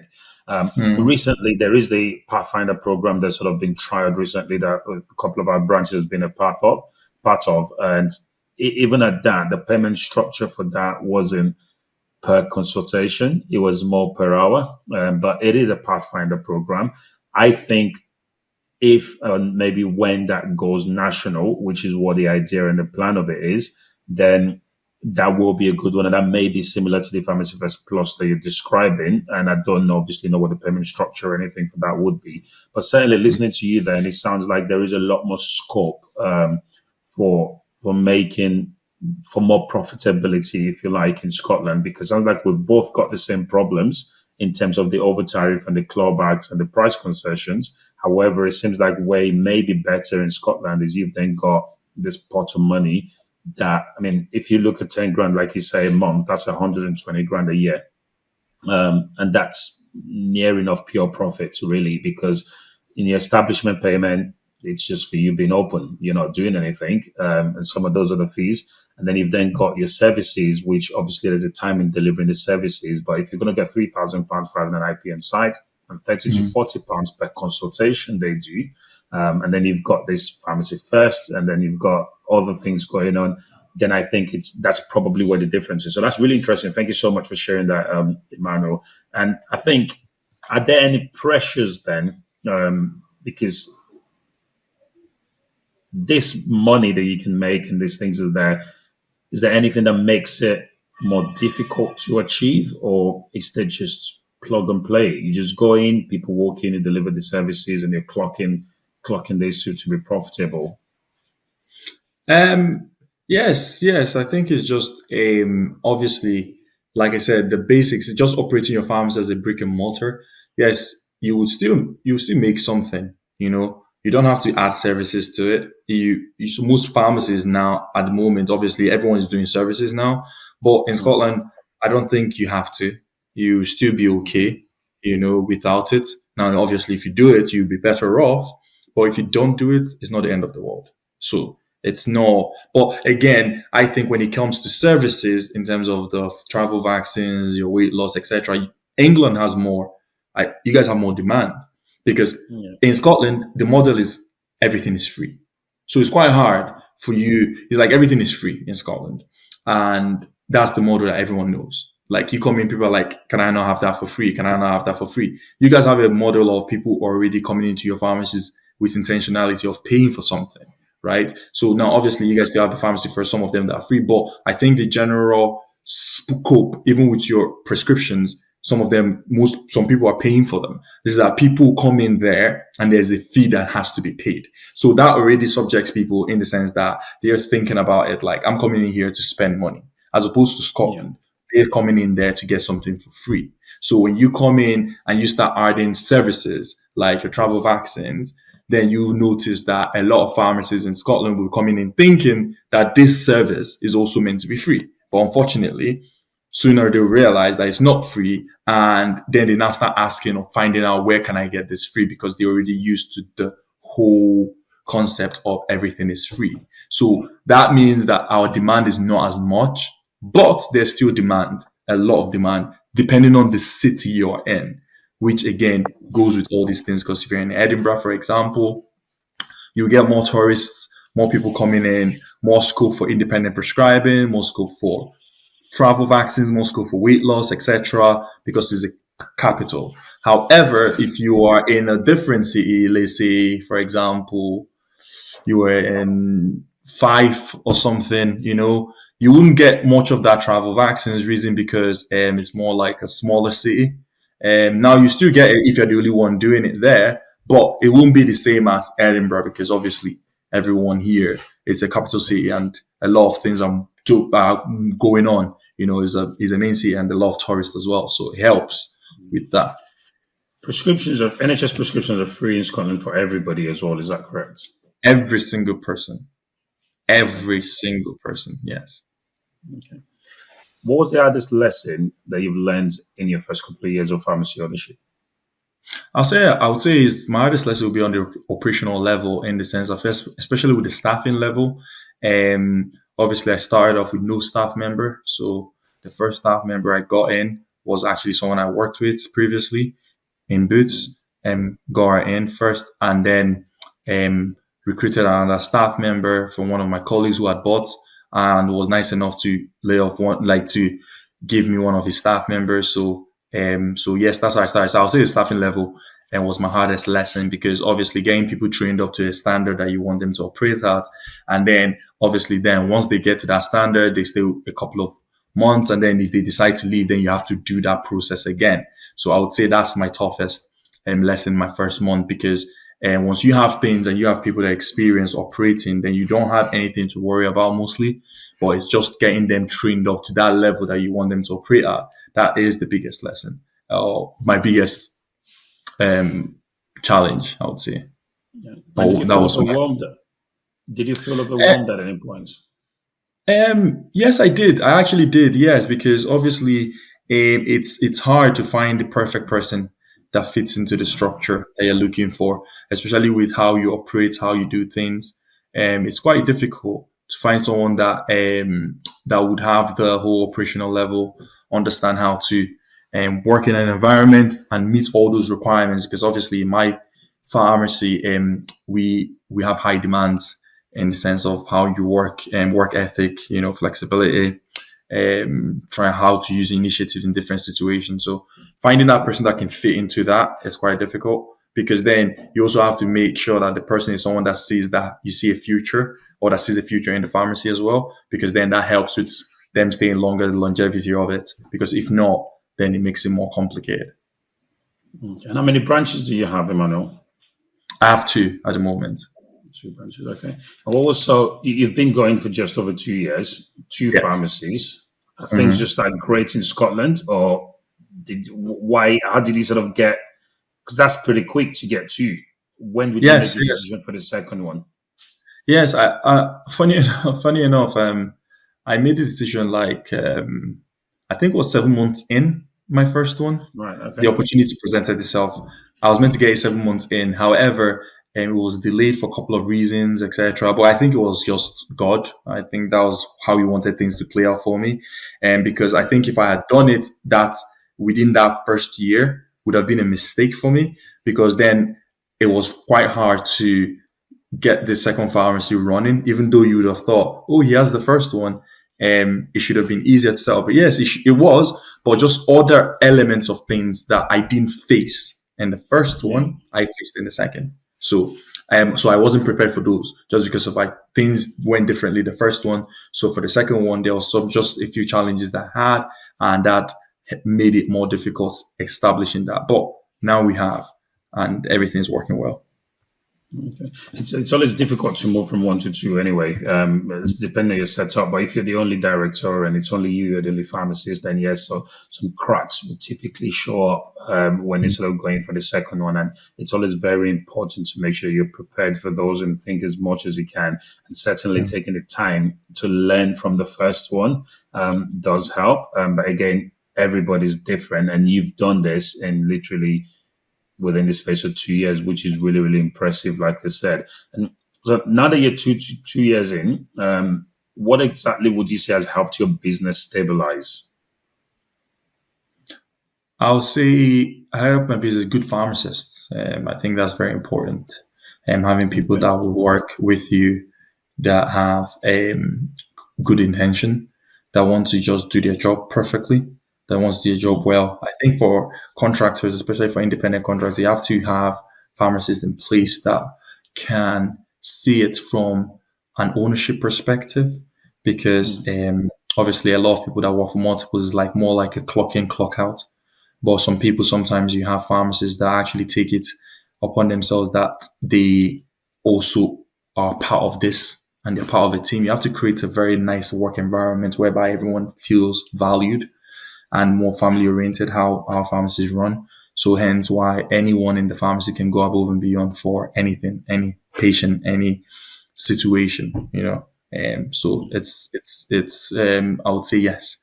Mm. Recently, there is the Pathfinder program that's sort of been trialed recently that a couple of our branches has been a part of, and even at that, the payment structure for that wasn't per consultation; it was more per hour. But it is a Pathfinder program. I think if maybe when that goes national, which is what the idea and the plan of it is, then that will be a good one. And that may be similar to the Pharmacy First Plus that you're describing. And I don't obviously know what the payment structure or anything for that would be. But certainly listening to you then, it sounds like there is a lot more scope for making for more profitability, if you like, in Scotland, because it sounds like we've both got the same problems in terms of the over tariff and the clawbacks and the price concessions. However, it seems like where it may be better in Scotland is you've then got this pot of money that, I mean, if you look at 10 grand, like you say, a month, that's 120 grand a year. And that's near enough pure profit, really, because in the establishment payment, it's just for you being open, you're not doing anything. And some of those are the fees. And then you've then got your services, which obviously there's a time in delivering the services. But if you're going to get £3,000 for having an IPM site and 30 to Mm. £40 per consultation they do, and then you've got this pharmacy first, and then you've got other things going on, then I think that's probably where the difference is. So that's really interesting. Thank you so much for sharing that, Emmanuel. And I think, are there any pressures then? Because this money that you can make and these things is there anything that makes it more difficult to achieve, or is it just plug and play? You just go in, people walk in, you deliver the services, and you're clocking these to be profitable. Yes. I think it's just obviously, like I said, the basics. It's just operating your farms as a brick and mortar. Yes, you still make something. You don't have to add services to it. So most pharmacies now at the moment, obviously, everyone is doing services now. But in Mm. Scotland, I don't think you have to. You still be okay, without it. Now, obviously, if you do it, you'll be better off. But if you don't do it, it's not the end of the world. So it's not. But again, I think when it comes to services, in terms of the travel vaccines, your weight loss, etc., England has more. You guys have more demand because Yeah. in Scotland the model is everything is free. So it's quite hard for you. It's like everything is free in Scotland, and that's the model that everyone knows. Like you come in, people are like, "Can I not have that for free? Can I not have that for free?" You guys have a model of people already coming into your pharmacies with intentionality of paying for something, right? So now, obviously, you guys still have the pharmacy for some of them that are free, but I think the general scope, even with your prescriptions, some people are paying for them. This is that people come in there and there's a fee that has to be paid. So that already subjects people in the sense that they're thinking about it like, I'm coming in here to spend money, as opposed to Yeah. Scotland. They're coming in there to get something for free. So when you come in and you start adding services like your travel vaccines, then you notice that a lot of pharmacies in Scotland will come in thinking that this service is also meant to be free. But unfortunately, sooner they'll realize that it's not free, and then they now start asking or finding out, where can I get this free, because they're already used to the whole concept of everything is free. So that means that our demand is not as much, but there's still demand, a lot of demand, depending on the city you're in, which again goes with all these things. Because if you're in Edinburgh, for example, you get more tourists, more people coming in, more scope for independent prescribing, more scope for travel vaccines, more scope for weight loss, etc., because it's a capital. However, if you are in a different city, let's say, for example, you were in Fife or something, you wouldn't get much of that travel vaccines reason because it's more like a smaller city. Now you still get it if you're the only one doing it there, but it won't be the same as Edinburgh because obviously everyone here it's a capital city and a lot of things are going on. Is a main city and a lot of tourists as well, so it helps with that. Prescriptions of NHS prescriptions are free in Scotland for everybody as well. Is that correct? Every single person, Right. every single person, yes. Okay. What was the hardest lesson that you've learned in your first couple of years of pharmacy ownership? I would say is my hardest lesson will be on the operational level in the sense of especially with the staffing level. Obviously, I started off with no staff member, so the first staff member I got in was actually someone I worked with previously in Boots, and got her in first, and then recruited another staff member from one of my colleagues who had bought and was nice enough to lay off one, like to give me one of his staff members. So yes, that's how I started. So I'll say the staffing level and was my hardest lesson because obviously getting people trained up to a standard that you want them to operate at, and then obviously then once they get to that standard, they stay a couple of months, and then if they decide to leave, then you have to do that process again. So I would say that's my toughest lesson my first month because once you have things and you have people that experience operating, then you don't have anything to worry about mostly. But it's just getting them trained up to that level that you want them to operate at. That is the biggest lesson. My biggest um, challenge, I would say. Yeah. And did Oh, you that feel was so. overwhelmed? Did you feel overwhelmed at any point? Yes, I did. I actually did. Yes, because obviously, it's hard to find the perfect person that fits into the structure that you're looking for, especially with how you operate, how you do things. It's quite difficult to find someone that would have the whole operational level, understand how to work in an environment and meet all those requirements. Because obviously, in my pharmacy, we have high demands in the sense of how you work and work ethic, flexibility, trying how to use initiatives in different situations. So finding that person that can fit into that is quite difficult because then you also have to make sure that the person is someone that sees that you see a future or that sees a future in the pharmacy as well, because then that helps with them staying longer, the longevity of it. Because if not, then it makes it more complicated. Okay. And how many branches do you have, Emmanuel? I have two at the moment. Two branches, okay. And what was so you've been going for just over 2 years, two Yeah. pharmacies. Are things Mhm. just that great in Scotland, or why? How did you sort of get? Because that's pretty quick to get two. When would you make Yes, the yes. decision for the second one? Yes, funny funny enough, I made the decision like I think it was 7 months in my first one. Right. The Okay. opportunity presented itself. I was meant to get it 7 months in, however, it was delayed for a couple of reasons, etc. But I think it was just God. I think that was how He wanted things to play out for me, and because I think if I had done it that within that first year would have been a mistake for me because then it was quite hard to get the second pharmacy running, even though you would have thought, oh, he has the first one. It should have been easier to set up. But yes, it was, but just other elements of things that I didn't face in the first Yeah. one, I faced in the second. So I wasn't prepared for those just because of like things went differently the first one. So for the second one, there was some just a few challenges that I had, and that made it more difficult establishing that. But now we have, and everything's working well. Okay. It's always difficult to move from one to two anyway. It's depending on your setup. But if you're the only director and it's only you, you're the only pharmacist, then yes, so some cracks will typically show up when you're sort of going for the second one. And it's always very important to make sure you're prepared for those and think as much as you can. And certainly Mm. taking the time to learn from the first one does help. But again, everybody's different. And you've done this in literally within the space of 2 years, which is really, really impressive, like I said. And so now that you're 2 years in, what exactly would you say has helped your business stabilize? I'll say I help my business good pharmacists. I think that's very important. Having people Okay. that will work with you that have good intention, that want to just do their job perfectly, that wants to do their job well. I think for contractors, especially for independent contractors, you have to have pharmacists in place that can see it from an ownership perspective. because Mm. obviously a lot of people that work for multiples is like more like a clock in, clock out. But some people, sometimes you have pharmacists that actually take it upon themselves that they also are part of this and they're part of a team. You have to create a very nice work environment whereby everyone feels valued and more family oriented how our pharmacies run. So hence why anyone in the pharmacy can go above and beyond for anything, any patient, any situation. So I would say yes.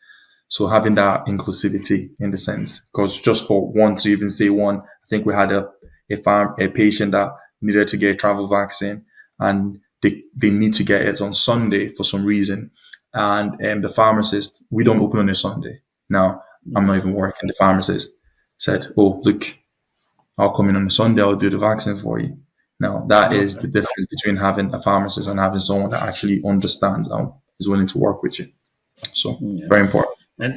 So having that inclusivity in the sense, because just for one to even say one, I think we had a patient that needed to get a travel vaccine, and they need to get it on Sunday for some reason, and the pharmacist, we don't open on a Sunday. Now I'm not even working. The pharmacist said, "Oh, look, I'll come in on a Sunday. I'll do the vaccine for you." Now that is Okay. the difference between having a pharmacist and having someone that actually understands and is willing to work with you. So Yeah. very important. And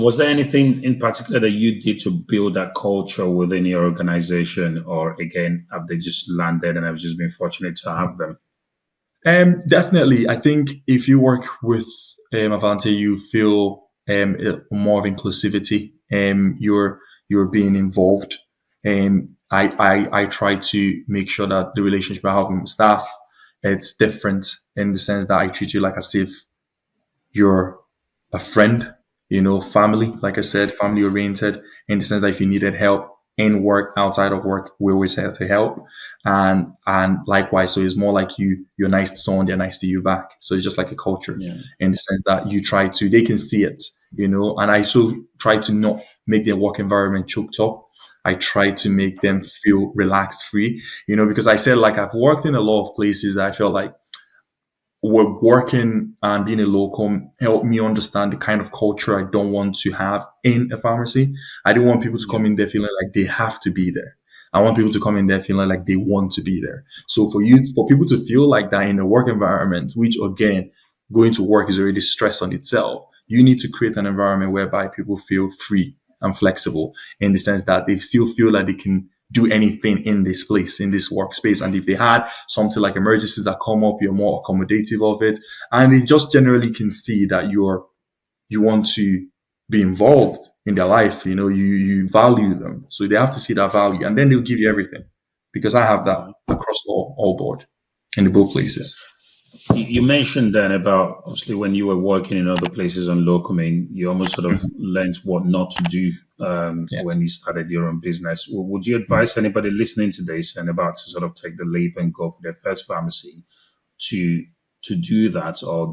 was there anything in particular that you did to build that culture within your organization, or again, have they just landed and have just been fortunate to have them? Definitely. I think if you work with Avante, you feel more of inclusivity. You're being involved. I try to make sure that the relationship I have with my staff, it's different in the sense that I treat you like as if you're a friend, family, like I said, family oriented in the sense that if you needed help in work, outside of work, we always have to help. And likewise, so it's more like you're nice to someone, they're nice to you back. So it's just like a culture Yeah. in the sense that they can see it. And I so try to not make their work environment choked up. I try to make them feel relaxed free, because I said like I've worked in a lot of places that I felt like working and being a locum helped me understand the kind of culture I don't want to have in a pharmacy. I didn't want people to Yeah. come in there feeling like they have to be there. I want people to come in there feeling like they want to be there. So for people to feel like that in a work environment, which again, going to work is already stress on itself, you need to create an environment whereby people feel free and flexible in the sense that they still feel like they can do anything in this place, in this workspace. And if they had something like emergencies that come up, you're more accommodative of it. And they just generally can see that you want to be involved in their life. You value them. So they have to see that value. And then they'll give you everything. Because I have that Yeah. across all board in the both Okay. places. You mentioned then about obviously when you were working in other places on locoming, you almost sort of Mhm. learned what not to do when Yes. you started your own business. Would you advise anybody listening to this and about to sort of take the leap and go for their first pharmacy to do that, or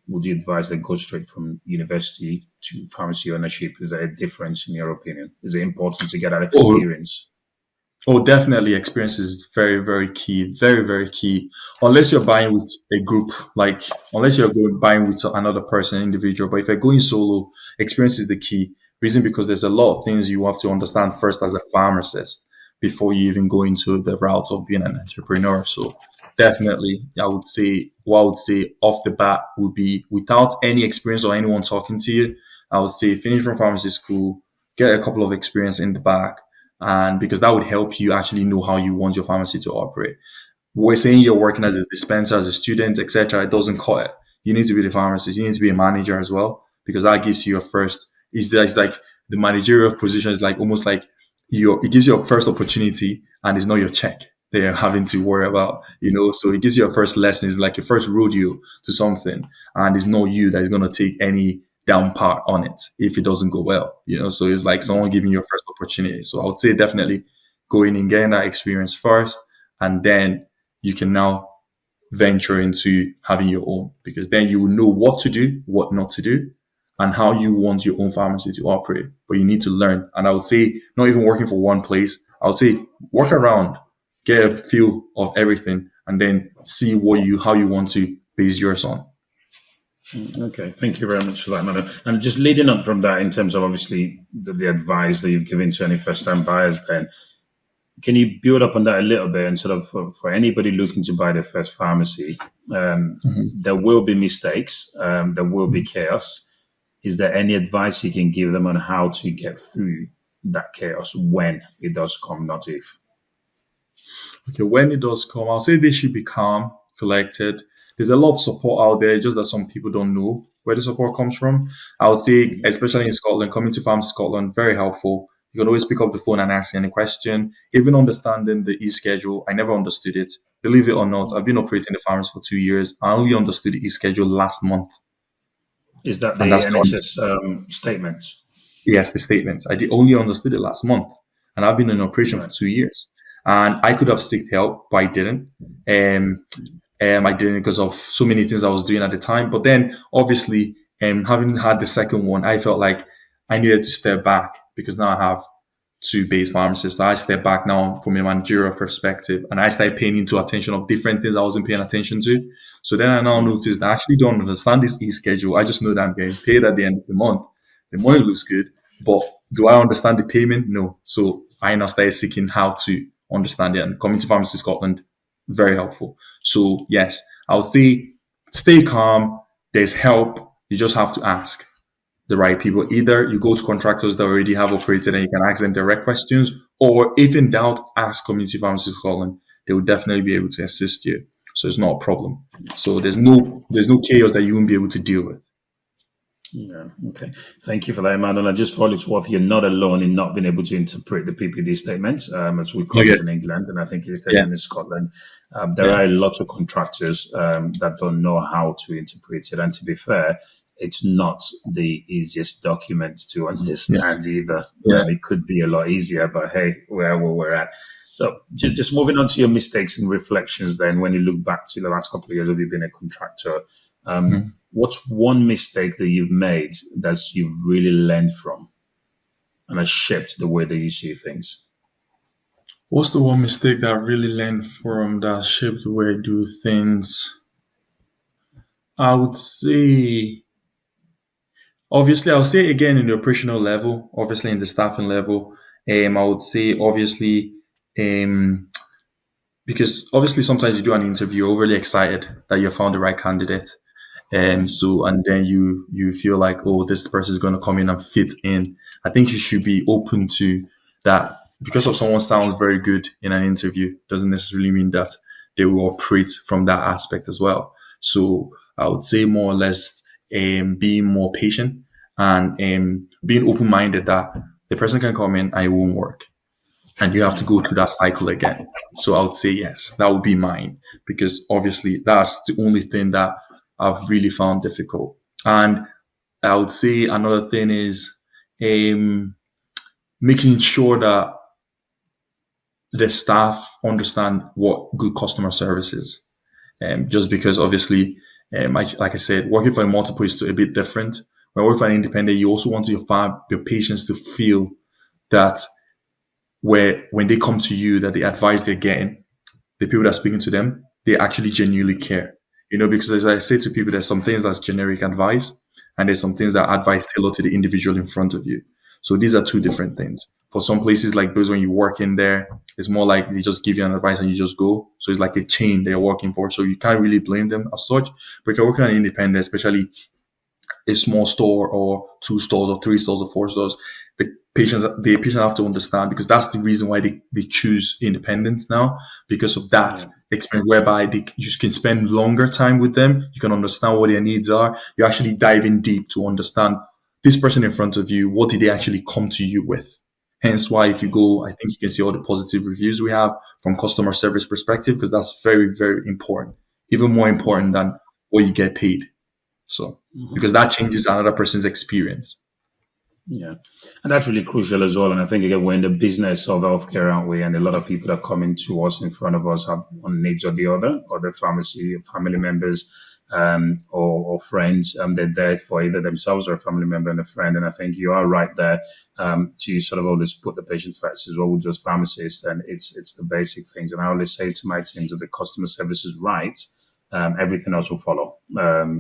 would you advise they go straight from university to pharmacy ownership? Is there a difference in your opinion? Is it important to get that Oh, experience? Oh, definitely. Experience is very, very key. Very, very key. Unless you're buying with a group, like unless you're buying with another person, individual. But if you're going solo, experience is the key. Reason because there's a lot of things you have to understand first as a pharmacist before you even go into the route of being an entrepreneur. So definitely, what I would say off the bat would be without any experience or anyone talking to you, I would say finish from pharmacy school, get a couple of experience in the back, and because that would help you actually know how you want your pharmacy to operate. We're saying you're working as a dispenser, as a student, etc. It doesn't cut it. You need to be the pharmacist. You need to be a manager as well because that gives you your first. It's like the managerial position is like almost like it gives you a first opportunity, and it's not your check that you're having to worry about. So it gives you a first lesson. It's like your first rodeo to something, and it's not you that is going to take any down part on it if it doesn't go well. So it's like Yeah. someone giving you a first opportunity. So I would say definitely going and getting that experience first, and then you can now venture into having your own because then you will know what to do, what not to do, and how you want your own pharmacy to operate. But you need to learn. And I would say not even working for one place. I would say work around, get a feel of everything, and then see how you want to base yours on. Okay, thank you very much for that, Manu. And just leading on from that, in terms of obviously the advice that you've given to any first-time buyers, then can you build up on that a little bit and sort of for anybody looking to buy their first pharmacy, Mhm. there will be mistakes, there will be chaos. Is there any advice you can give them on how to get through that chaos when it does come, not if? Okay, when it does come, I'll say they should be calm, collected. there's a lot of support out there, just that some people don't know where the support comes from. I would say, especially in Scotland, coming to Farm Scotland, very helpful. You can always pick up the phone and ask any question. Even understanding the e-schedule, I never understood it. Believe it or not, I've been operating the farms for 2 years. I only understood the e-schedule last month, Is that and the that's the NHS statement? yes, the statement. I did only understood it last month, and I've been in operation for Right. 2 years. And I could have sought help, but I didn't. Um, I didn't because of so many things I was doing at the time. But then, obviously, having had the second one, I felt like I needed to step back because now I have two base pharmacists. So I step back now from a managerial perspective, and I started paying into attention of different things I wasn't paying attention to. So then I now noticed I actually don't understand this e-schedule. I just know that I'm getting paid at the end of the month. The money looks good, but do I understand the payment? No. So I now started seeking how to understand it, and coming to Pharmacy Scotland, very helpful. So yes, I would say stay calm. There's help. You just have to ask the right people. Either you go to contractors that already have operated and you can ask them direct questions, or if in doubt, ask Community Pharmacy Scotland. They will definitely be able to assist you. So it's not a problem. So there's no chaos that you won't be able to deal with. Yeah. Okay. Thank you for that, Emmanuel. I just thought it's worth you're not alone in not being able to interpret the PPD statements, as we call Okay. it in England, and I think it's the Yeah. same in Scotland. There Yeah. are a lot of contractors that don't know how to interpret it, and to be fair, it's not the easiest document to Yes. understand either. Yeah. It could be a lot easier, but hey, where we're at. So just moving on to your mistakes and reflections then, when you look back to the last couple of years of you being a contractor, Mhm. what's one mistake that you've made that you've really learned from and has shaped the way that you see things? What's the one mistake that I really learned from that shaped the way I do things? I would say, obviously, I'll say again in the operational level, obviously in the staffing level. I would say, obviously, um, because obviously sometimes you do an interview, you're overly excited that you found the right candidate. So and then you feel like, oh, this person is going to come in and fit in. I think you should be open to that. Because of someone sounds very good in an interview doesn't necessarily mean that they will operate from that aspect as well. So I would say more or less being more patient and being open minded that the person can come in and it won't work and you have to go through that cycle again. So I would say yes, that would be mine because obviously that's the only thing that I've really found difficult. And I would say another thing is um, making sure that the staff understand what good customer service is. Just because obviously, like I said, working for a multiple is a bit different. When working for an independent, you also want your patients to feel that where when they come to you, that the advice they're getting, the people that are speaking to them, they actually genuinely care. Because as I say to people, there's some things that's generic advice, and there's some things that are advice tailored to the individual in front of you. So these are two different things. For some places like those, when you work in there, it's more like they just give you an advice and you just go. So it's like a chain they're working for. So you can't really blame them as such. But if you're working on an independent, especially a small store or two stores or three stores or four stores, the patient have to understand because that's the reason why they choose independence now because of that Yeah. experience whereby you can spend longer time with them. You can understand what their needs are. You're actually diving deep to understand this person in front of you. What did they actually come to you with? Hence why if you go, I think you can see all the positive reviews we have from customer service perspective because that's very, very important. Even more important than what you get paid. So, because that changes another person's experience. Yeah. And that's really crucial as well. And I think again, we're in the business of healthcare, aren't we? And a lot of people that come into us in front of us have one needs or the other, or the pharmacy, family members, or friends. They're there for either themselves or a family member and a friend. And I think you are right there to sort of always put the patient first as well with those pharmacists. And it's the basic things. And I always say to my team that the customer service is right. Everything else will follow.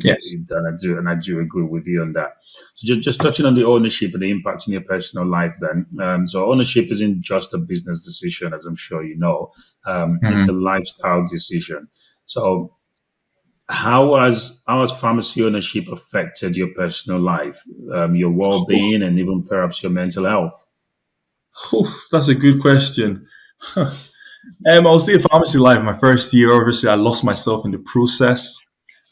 Yes. And I do agree with you on that. So just touching on the ownership and the impact on your personal life then. So ownership isn't just a business decision, as I'm sure you know. It's a Mhm. lifestyle decision. So how has pharmacy ownership affected your personal life, your well-being, and even perhaps your mental health? That's a good question. I'll say pharmacy life, my first year, obviously, I lost myself in the process.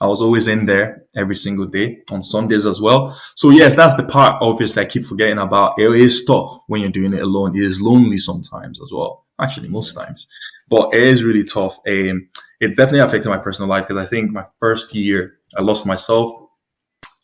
I was always in there every single day on Sundays as well. So yes, that's the part obviously I keep forgetting about. It is tough when you're doing it alone. It is lonely sometimes as well. Actually, most times, but it is really tough. It definitely affected my personal life because I think my first year I lost myself.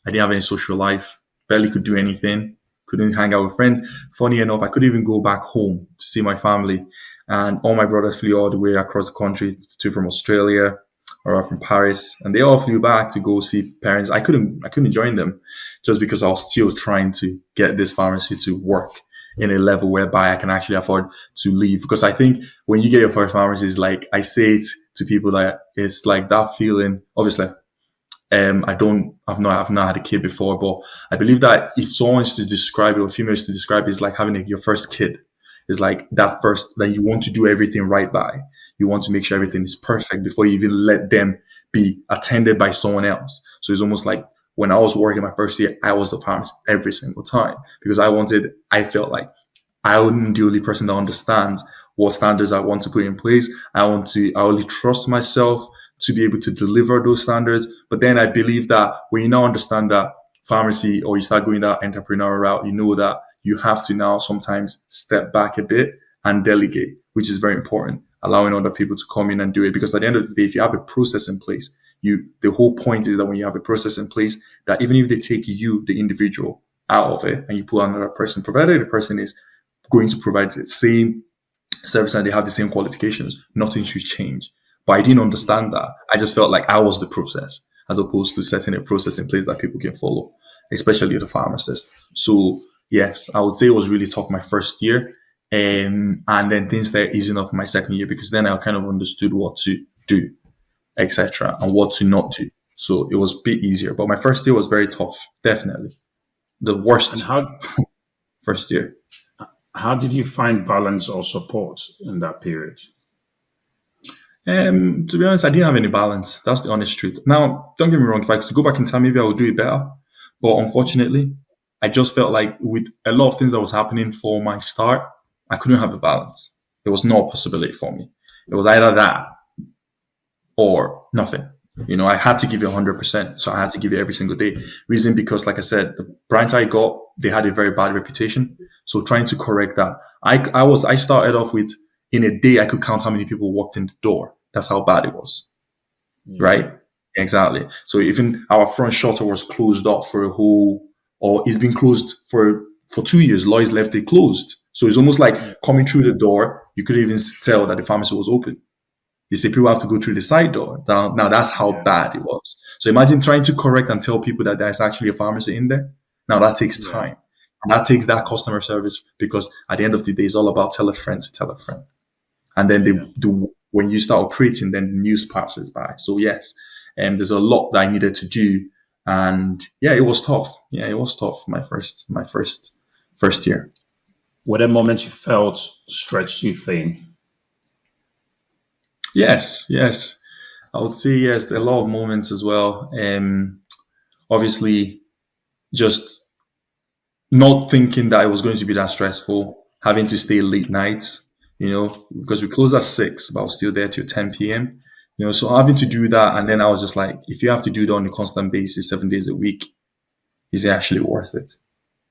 I didn't have any social life. Barely could do anything. Couldn't hang out with friends. Funny enough, I couldn't even go back home to see my family. And all my brothers flew all the way across the country, two from Australia or from Paris, and they all flew back to go see parents. I couldn't join them just because I was still trying to get this pharmacy to work in a level whereby I can actually afford to leave. Because I think when you get your first pharmacy, it's like I say it to people that it's like that feeling. Obviously, I've not had a kid before, but I believe that if someone is to describe it, or female is to describe it, it's like having your first kid. It's like that first that you want to do everything right by. You want to make sure everything is perfect before you even let them be attended by someone else. So it's almost like when I was working my first year, I was the pharmacist every single time because I felt like I'm the only person that understands what standards I want to put in place. I only trust myself to be able to deliver those standards. But then I believe that when you now understand that pharmacy or you start going that entrepreneurial route, you know that you have to now sometimes step back a bit and delegate, which is very important, allowing other people to come in and do it. Because at the end of the day, if you have a process in place, the whole point is that when you have a process in place, that even if they take you, the individual, out of it and you put another person, provided the person is going to provide the same service and they have the same qualifications, nothing should change. But I didn't understand that. I just felt like I was the process as opposed to setting a process in place that people can follow, especially the pharmacist. So yes, I would say it was really tough my first year. And then things started easing up my second year because then I kind of understood what to do, etc., and what to not do. So it was a bit easier. But my first year was very tough, definitely. The And worst first year. how did you find balance or support in that period? To be honest, I didn't have any balance. That's the honest truth. Now, don't get me wrong. If I could go back in time, maybe I would do it better. But unfortunately, I just felt like with a lot of things that was happening for my start, I couldn't have a balance. There was no possibility for me. It was either that or nothing. I had to give it 100%. So I had to give it every single day. Reason because, like I said, the branch I got, they had a very bad reputation. So trying to correct that, I started off with in a day I could count how many people walked in the door. That's how bad it was, right? Exactly. So even our front shutter was closed up for a whole, or it's been closed for 2 years. Lloyd's left it closed. So it's almost like coming through the door, you couldn't even tell that the pharmacy was open. You see, people have to go through the side door. Now that's how bad it was. So imagine trying to correct and tell people that there's actually a pharmacy in there. Now that takes time. And that takes that customer service because at the end of the day, it's all about tell a friend to tell a friend. And then when you start operating, then the news passes by. So yes, there's a lot that I needed to do. And yeah, it was tough. Yeah, it was tough. My first year. Were there moments you felt stretched too thin? Yes. I would say yes. There are a lot of moments as well. Obviously, just not thinking that it was going to be that stressful, having to stay late nights, because we closed at 6, but I was still there till 10 p.m. So having to do that, and then I was just like, if you have to do that on a constant basis, 7 days a week, is it actually worth it?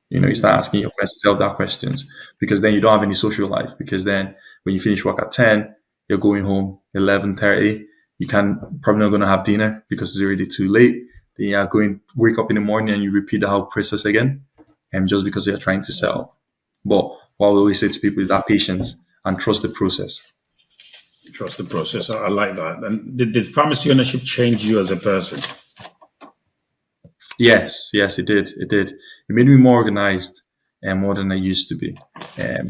You start asking yourself that questions because then you don't have any social life. Because then when you finish work at 10, you're going home 11:30. You probably not going to have dinner because it's already too late. Then you're wake up in the morning and you repeat the whole process again, and just because you're trying to sell. But what we always say to people is that patience and trust the process. Trust the process. I like that. And did pharmacy ownership change you as a person? Yes, it did. It made me more organized and more than I used to be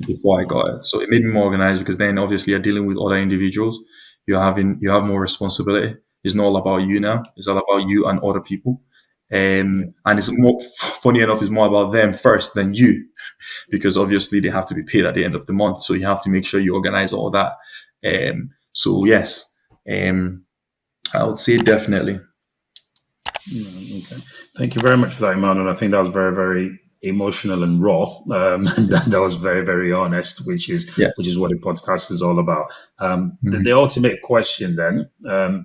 before I got it. So it made me more organized because then obviously you're dealing with other individuals. You have more responsibility. It's not all about you now. It's all about you and other people. And it's more funny enough, it's more about them first than you, because obviously they have to be paid at the end of the month. So you have to make sure you organize all that. So yes, I would say definitely. Okay. Thank you very much for that, Emmanuel. I think that was very, very emotional and raw. That was very, very honest, which is what the podcast is all about. The ultimate question then,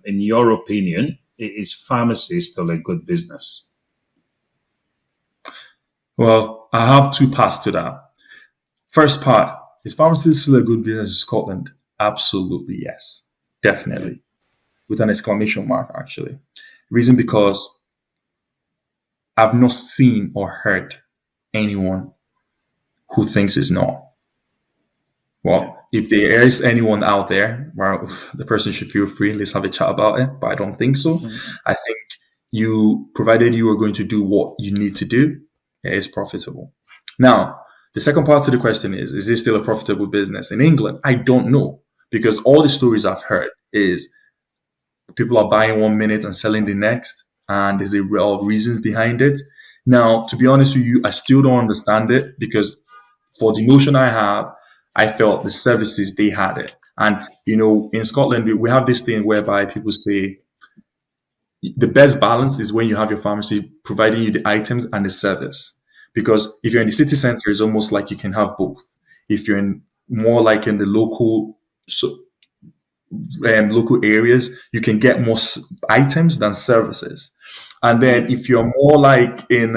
in your opinion, Is pharmacy still a good business? Well, I have two parts to that. First part, is pharmacy still a good business in Scotland? Absolutely, yes. Yeah. Definitely. With an exclamation mark, actually. Reason because I've not seen or heard anyone who thinks it's not. Yeah. Well, if there is anyone out there, well, the person should feel free. Let's have a chat about it. But I don't think so. Mhm. I think provided you are going to do what you need to do, it is profitable. Now, the second part to the question is this still a profitable business in England? I don't know because all the stories I've heard is people are buying 1 minute and selling the next, and there's a real reasons behind it. Now, to be honest with you, I still don't understand it because for the notion I have, I felt the services they had it. And in Scotland, we have this thing whereby people say the best balance is when you have your pharmacy providing you the items and the service. Because if you're in the city center, it's almost like you can have both. If you're in more like in the local areas, you can get more items than services. And then if you're more like in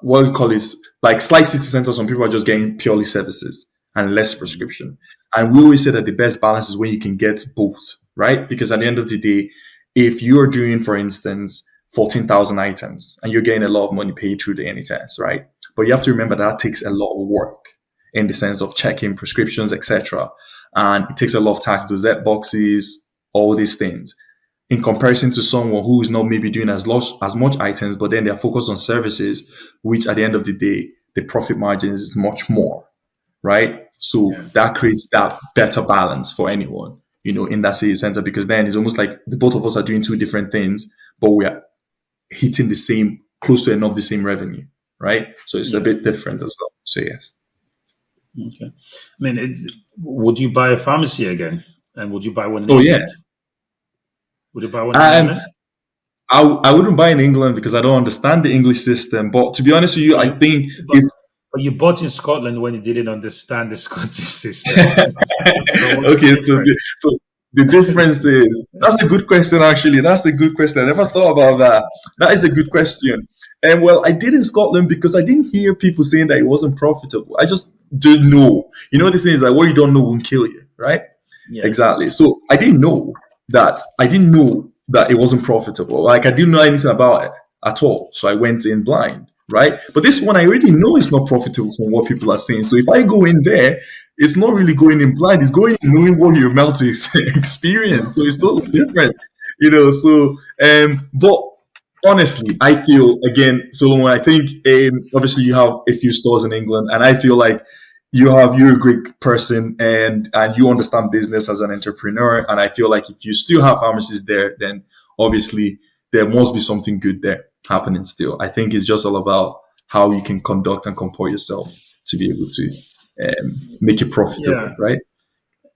what we call is like slight city centers, some people are just getting purely services and less prescription. And we always say that the best balance is when you can get both, right? Because at the end of the day, if you're doing, for instance, 14,000 items and you're getting a lot of money paid through the NHS, right? But you have to remember that takes a lot of work in the sense of checking prescriptions, etc. And it takes a lot of time to do Z boxes, all these things in comparison to someone who is not maybe doing as much items, but then they're focused on services, which at the end of the day, the profit margins is much more, right? So Yeah. that creates that better balance for anyone, in that city center, because then it's almost like the both of us are doing two different things, but we are hitting the same, close to enough the same revenue, right? So it's a Yeah. bit different as well. So yes. Okay. I mean, would you buy a pharmacy again? And would you buy one in Oh yeah. England? Would you buy one in Um, England? I wouldn't buy in England because I don't understand the English system. But to be honest with you, But I you, think but, if but you bought in Scotland when you didn't understand the Scottish system. So what's okay, different? so the difference is that's a good question actually. That's a good question. I never thought about that. That is a good question. And well, I did in Scotland because I didn't hear people saying that it wasn't profitable. I just didn't know. The thing is like what you don't know won't kill you, right? Yeah. Exactly. So I didn't know that. I didn't know that it wasn't profitable. Like I didn't know anything about it at all. So I went in blind, right? But this one I already know it's not profitable from what people are saying. So if I go in there, it's not really going in blind. It's going in knowing what you're about to experience. So it's totally different, So, but honestly, I feel again, Solomon. I think obviously you have a few stores in England, and I feel like you're a great person and you understand business as an entrepreneur. And I feel like if you still have pharmacies there, then obviously there must be something good there happening still. I think it's just all about how you can conduct and comport yourself to be able to make it Yeah. profitable, right?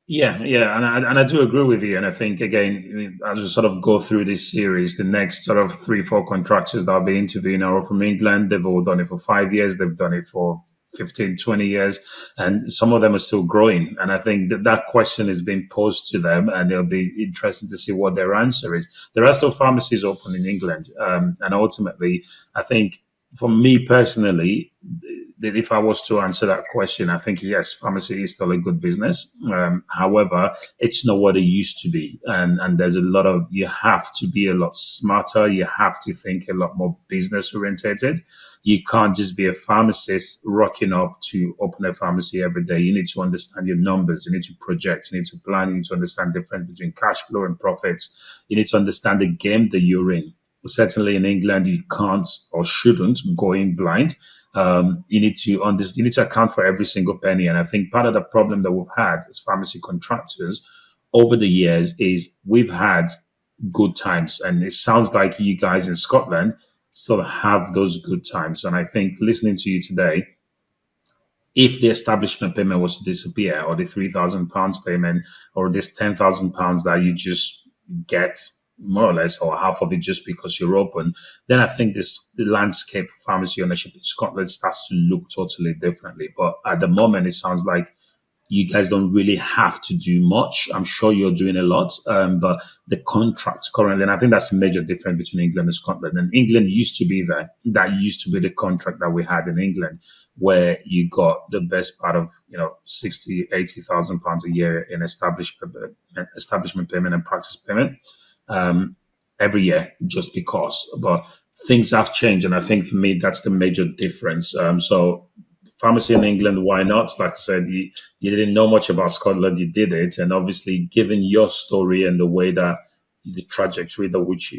Yeah, and I do agree with you. And I think again, as we sort of go through this series, the next sort of 3, 4 contractors that I'll be interviewing are all from England. They've all done it for 5 years. They've done it for 15, 20 years, and some of them are still growing. And I think that question is being posed to them, and it'll be interesting to see what their answer is. There are still pharmacies open in England, and ultimately, I think for me personally, that if I was to answer that question, I think yes, pharmacy is still a good business. However, it's not what it used to be, and there's a lot of you have to be a lot smarter. You have to think a lot more business orientated. You can't just be a pharmacist rocking up to open a pharmacy every day. You need to understand your numbers. You need to project. You need to plan. You need to understand the difference between cash flow and profits. You need to understand the game that you're in. Certainly in England, you can't or shouldn't go in blind. You need to understand, you need to account for every single penny. And I think part of the problem that we've had as pharmacy contractors over the years is we've had good times. And it sounds like you guys in Scotland sort of have those good times. And I think listening to you today, if the establishment payment was to disappear, or the £3,000 payment, or this £10,000 that you just get more or less, or half of it just because you're open, then I think the landscape of pharmacy ownership in Scotland starts to look totally differently. But at the moment, it sounds like you guys don't really have to do much. I'm sure you're doing a lot, but the contracts currently, and I think that's a major difference between England and Scotland. And England used to be there. That used to be the contract that we had in England, where you got the best part of 60, 80,000 pounds a year in establishment payment and practice payment every year, just because. But things have changed, and I think for me that's the major difference. So pharmacy in England, why not? Like I said, you didn't know much about Scotland, you did it, and obviously, given your story and the way that the trajectory at which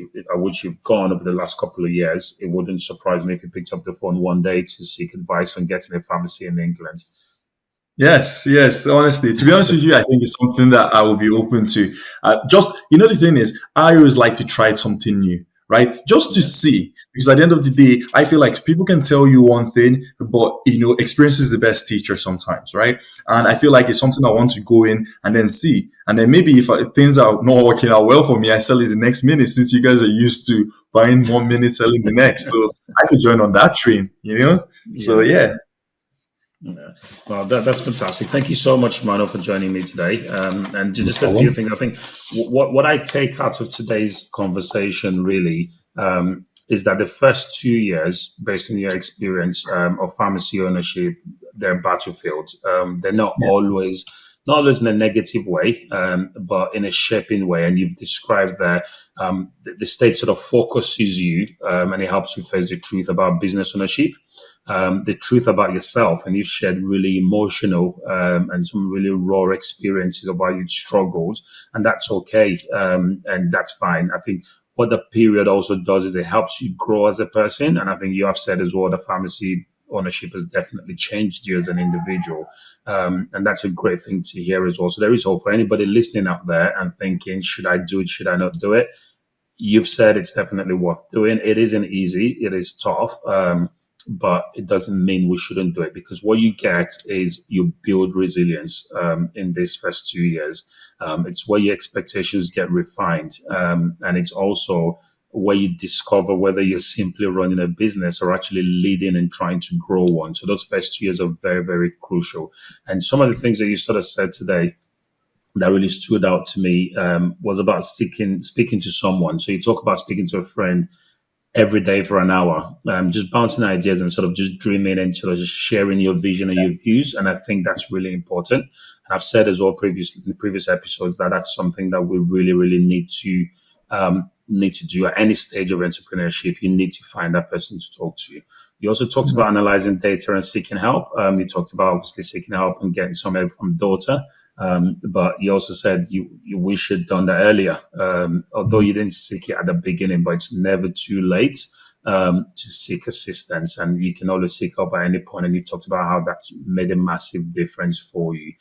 you've gone over the last couple of years, it wouldn't surprise me if you picked up the phone one day to seek advice on getting a pharmacy in England. Yes, yes. Honestly, to be honest with you, I think it's something that I will be open to. Just, the thing is, I always like to try something new, right? Just to Yeah, see, because at the end of the day, I feel like people can tell you one thing, but experience is the best teacher sometimes, right? And I feel like it's something I want to go in and then see, and then maybe if things are not working out well for me, I sell it the next minute. Since you guys are used to buying 1 minute, selling the next, so I could join on that train. So yeah. yeah, Yeah. Well, that's fantastic. Thank you so much, Mano, for joining me today. And no just a few problem. things. I think what I take out of today's conversation really is that the first 2 years, based on your experience of pharmacy ownership, they're battlefields. They're Yeah. not always in a negative way, but in a shaping way. And you've described that the state sort of focuses you and it helps you face the truth about business ownership, the truth about yourself, and you've shared really emotional and some really raw experiences about your struggles, and that's okay, and that's fine. I think what the period also does is it helps you grow as a person, and I think you have said as well the pharmacy ownership has definitely changed you as an individual, and that's a great thing to hear as well. So there is hope for anybody listening out there and thinking, should I do it? Should I not do it? You've said it's definitely worth doing. It isn't easy. It is tough. But it doesn't mean we shouldn't do it, because what you get is you build resilience in these first 2 years. It's where your expectations get refined. And it's also where you discover whether you're simply running a business or actually leading and trying to grow one. So those first 2 years are very, very crucial. And some of the things that you sort of said today that really stood out to me was about speaking to someone. So you talk about speaking to a friend every day for an hour, just bouncing ideas and sort of just dreaming and sort of just sharing your vision and your views. And I think that's really important. And I've said as well previously in the previous episodes that that's something that we really, really need to do at any stage of entrepreneurship. You need to find that person to talk to. You also talked about analyzing data and seeking help. You talked about obviously seeking help and getting some help from daughter. But you also said you wish you'd done that earlier, although you didn't seek it at the beginning, but it's never too late to seek assistance, and you can always seek help at any point. And you've talked about how that's made a massive difference for you.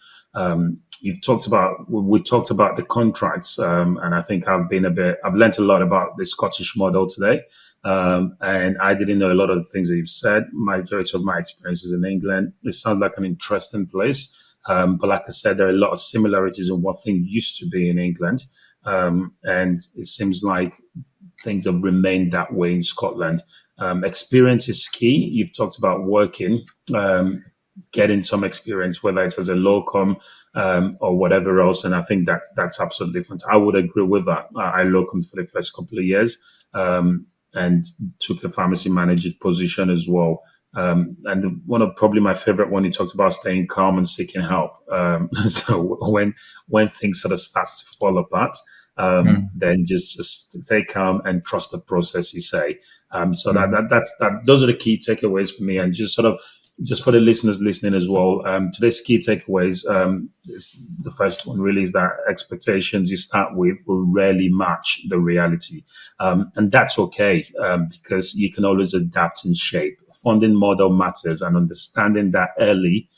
We talked about the contracts, and I think I've learned a lot about the Scottish model today. And I didn't know a lot of the things that you've said. Majority of my experiences in England, it sounds like an interesting place. But like I said, there are a lot of similarities in what things used to be in England. And it seems like things have remained that way in Scotland. Experience is key. You've talked about working, getting some experience, whether it's as a locum or whatever else. And I think that's absolutely fantastic. I would agree with that. I locumed for the first couple of years and took a pharmacy manager position as well. And one of probably my favorite one, you talked about staying calm and seeking help. So when things sort of starts to fall apart, Mm, then just stay calm and trust the process. You say. So mm, that's those are the key takeaways for me, and just for the listeners listening as well. Today's key takeaways. The first one really is that expectations you start with will rarely match the reality, and that's okay because you can always adapt and shape. Funding model matters, and understanding that early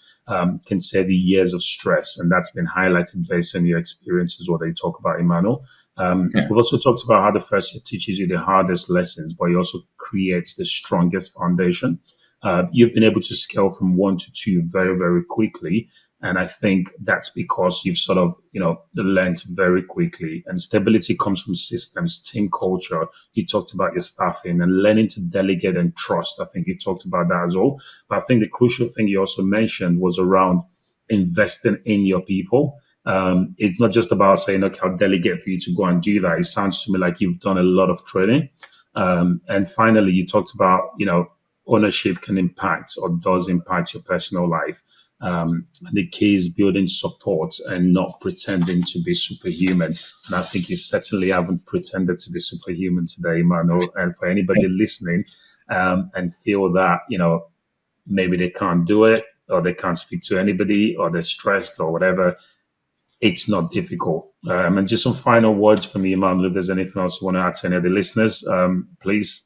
can save you years of stress, and that's been highlighted based on your experiences. What they talk about, Emmanuel. yeah. We've also talked about how the first year teaches you the hardest lessons, but it also creates the strongest foundation. You've been able to scale from 1 to 2 very, very quickly. And I think that's because you've sort of, learned very quickly. And stability comes from systems, team culture. You talked about your staffing and learning to delegate and trust. I think you talked about that as well. But I think the crucial thing you also mentioned was around investing in your people. It's not just about saying, okay, I'll delegate for you to go and do that. It sounds to me like you've done a lot of training. And finally, you talked about, ownership can impact or does impact your personal life. The key is building support and not pretending to be superhuman. And I think you certainly haven't pretended to be superhuman today, Emmanuel. And for anybody listening and feel that, maybe they can't do it or they can't speak to anybody or they're stressed or whatever, it's not difficult. And just some final words for me, Emmanuel, if there's anything else you want to add to any of the listeners, please.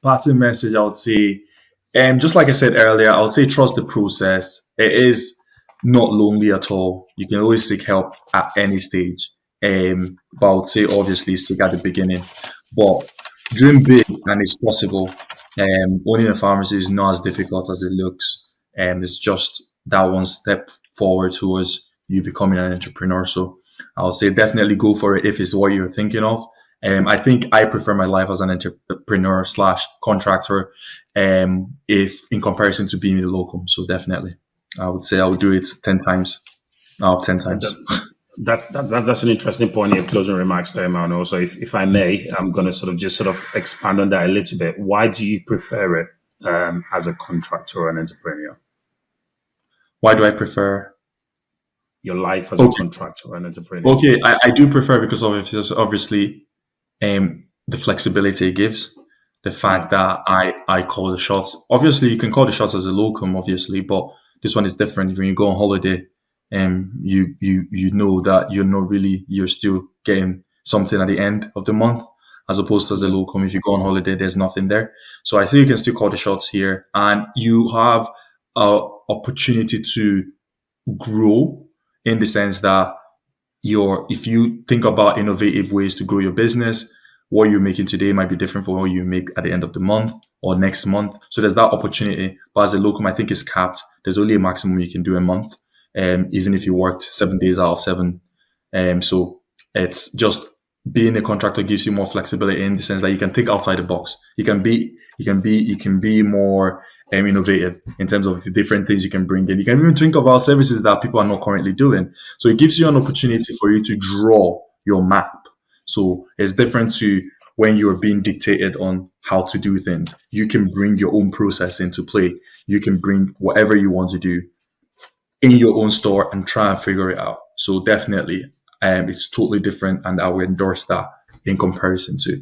Parting message, I would say, just like I said earlier, I would say trust the process. It is not lonely at all. You can always seek help at any stage. But I would say obviously seek at the beginning. But dream big and it's possible. Owning a pharmacy is not as difficult as it looks. It's just that one step forward towards you becoming an entrepreneur. So I would say definitely go for it if it's what you're thinking of. I think I prefer my life as an entrepreneur slash contractor, if in comparison to being a locum. So definitely, I would say I would do it 10 times out of 10 times. That's an interesting point in your closing remarks there, Emmanuel. So if I may, I'm going to sort of expand on that a little bit. Why do you prefer it as a contractor or an entrepreneur? Why do I prefer your life as a contractor or an entrepreneur? Okay, I do prefer because obviously the flexibility it gives, the fact that I call the shots. Obviously, you can call the shots as a locum, obviously, but this one is different. When you go on holiday, you know that you're still getting something at the end of the month, as opposed to as a locum. If you go on holiday, there's nothing there. So I think you can still call the shots here, and you have a opportunity to grow in the sense that if you think about innovative ways to grow your business, what you're making today might be different from what you make at the end of the month or next month. So there's that opportunity. But as a locum, I think it's capped. There's only a maximum you can do a month, even if you worked 7 days out of 7. So it's just being a contractor gives you more flexibility in the sense that you can think outside the box. You can be more innovative in terms of the different things you can bring in. You can even think about services that people are not currently doing. So it gives you an opportunity for you to draw your map. So it's different to when you're being dictated on how to do things. You can bring your own process into play. You can bring whatever you want to do in your own store and try and figure it out. So definitely, it's totally different, and I will endorse that in comparison to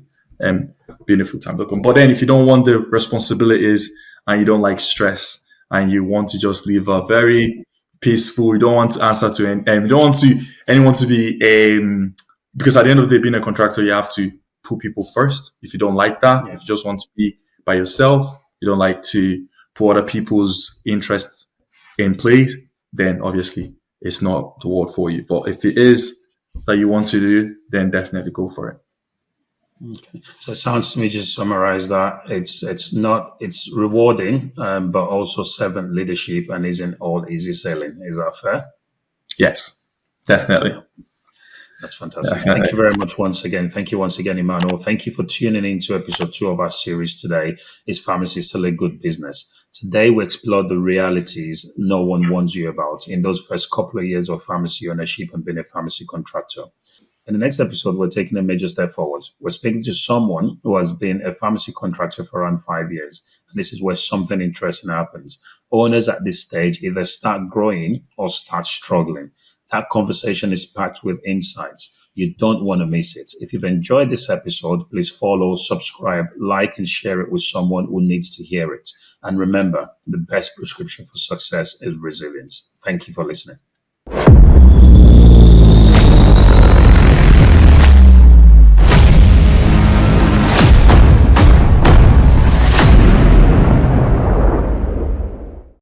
being a full-time locum. But then if you don't want the responsibilities and you don't like stress and you want to just live a very peaceful, you don't want to answer to you don't want to anyone to be because at the end of the day, being a contractor, you have to put people first. If you don't like that, if you just want to be by yourself, you don't like to put other people's interests in play, then obviously it's not the world for you. But if it is that you want to do, then definitely go for it. Okay. So it sounds to me, just to summarize that, it's rewarding, but also servant leadership and isn't all easy sailing. Is that fair? Yes, definitely. That's fantastic. Thank you very much once again. Thank you once again, Emmanuel. Thank you for tuning in to episode 2 of our series today. Is pharmacy still a good business? Today, we explored the realities no one warns you about in those first couple of years of pharmacy ownership and being a pharmacy contractor. In the next episode, we're taking a major step forward. We're speaking to someone who has been a pharmacy contractor for around 5 years. And this is where something interesting happens. Owners at this stage either start growing or start struggling. That conversation is packed with insights. You don't want to miss it. If you've enjoyed this episode, please follow, subscribe, like, and share it with someone who needs to hear it. And remember, the best prescription for success is resilience. Thank you for listening.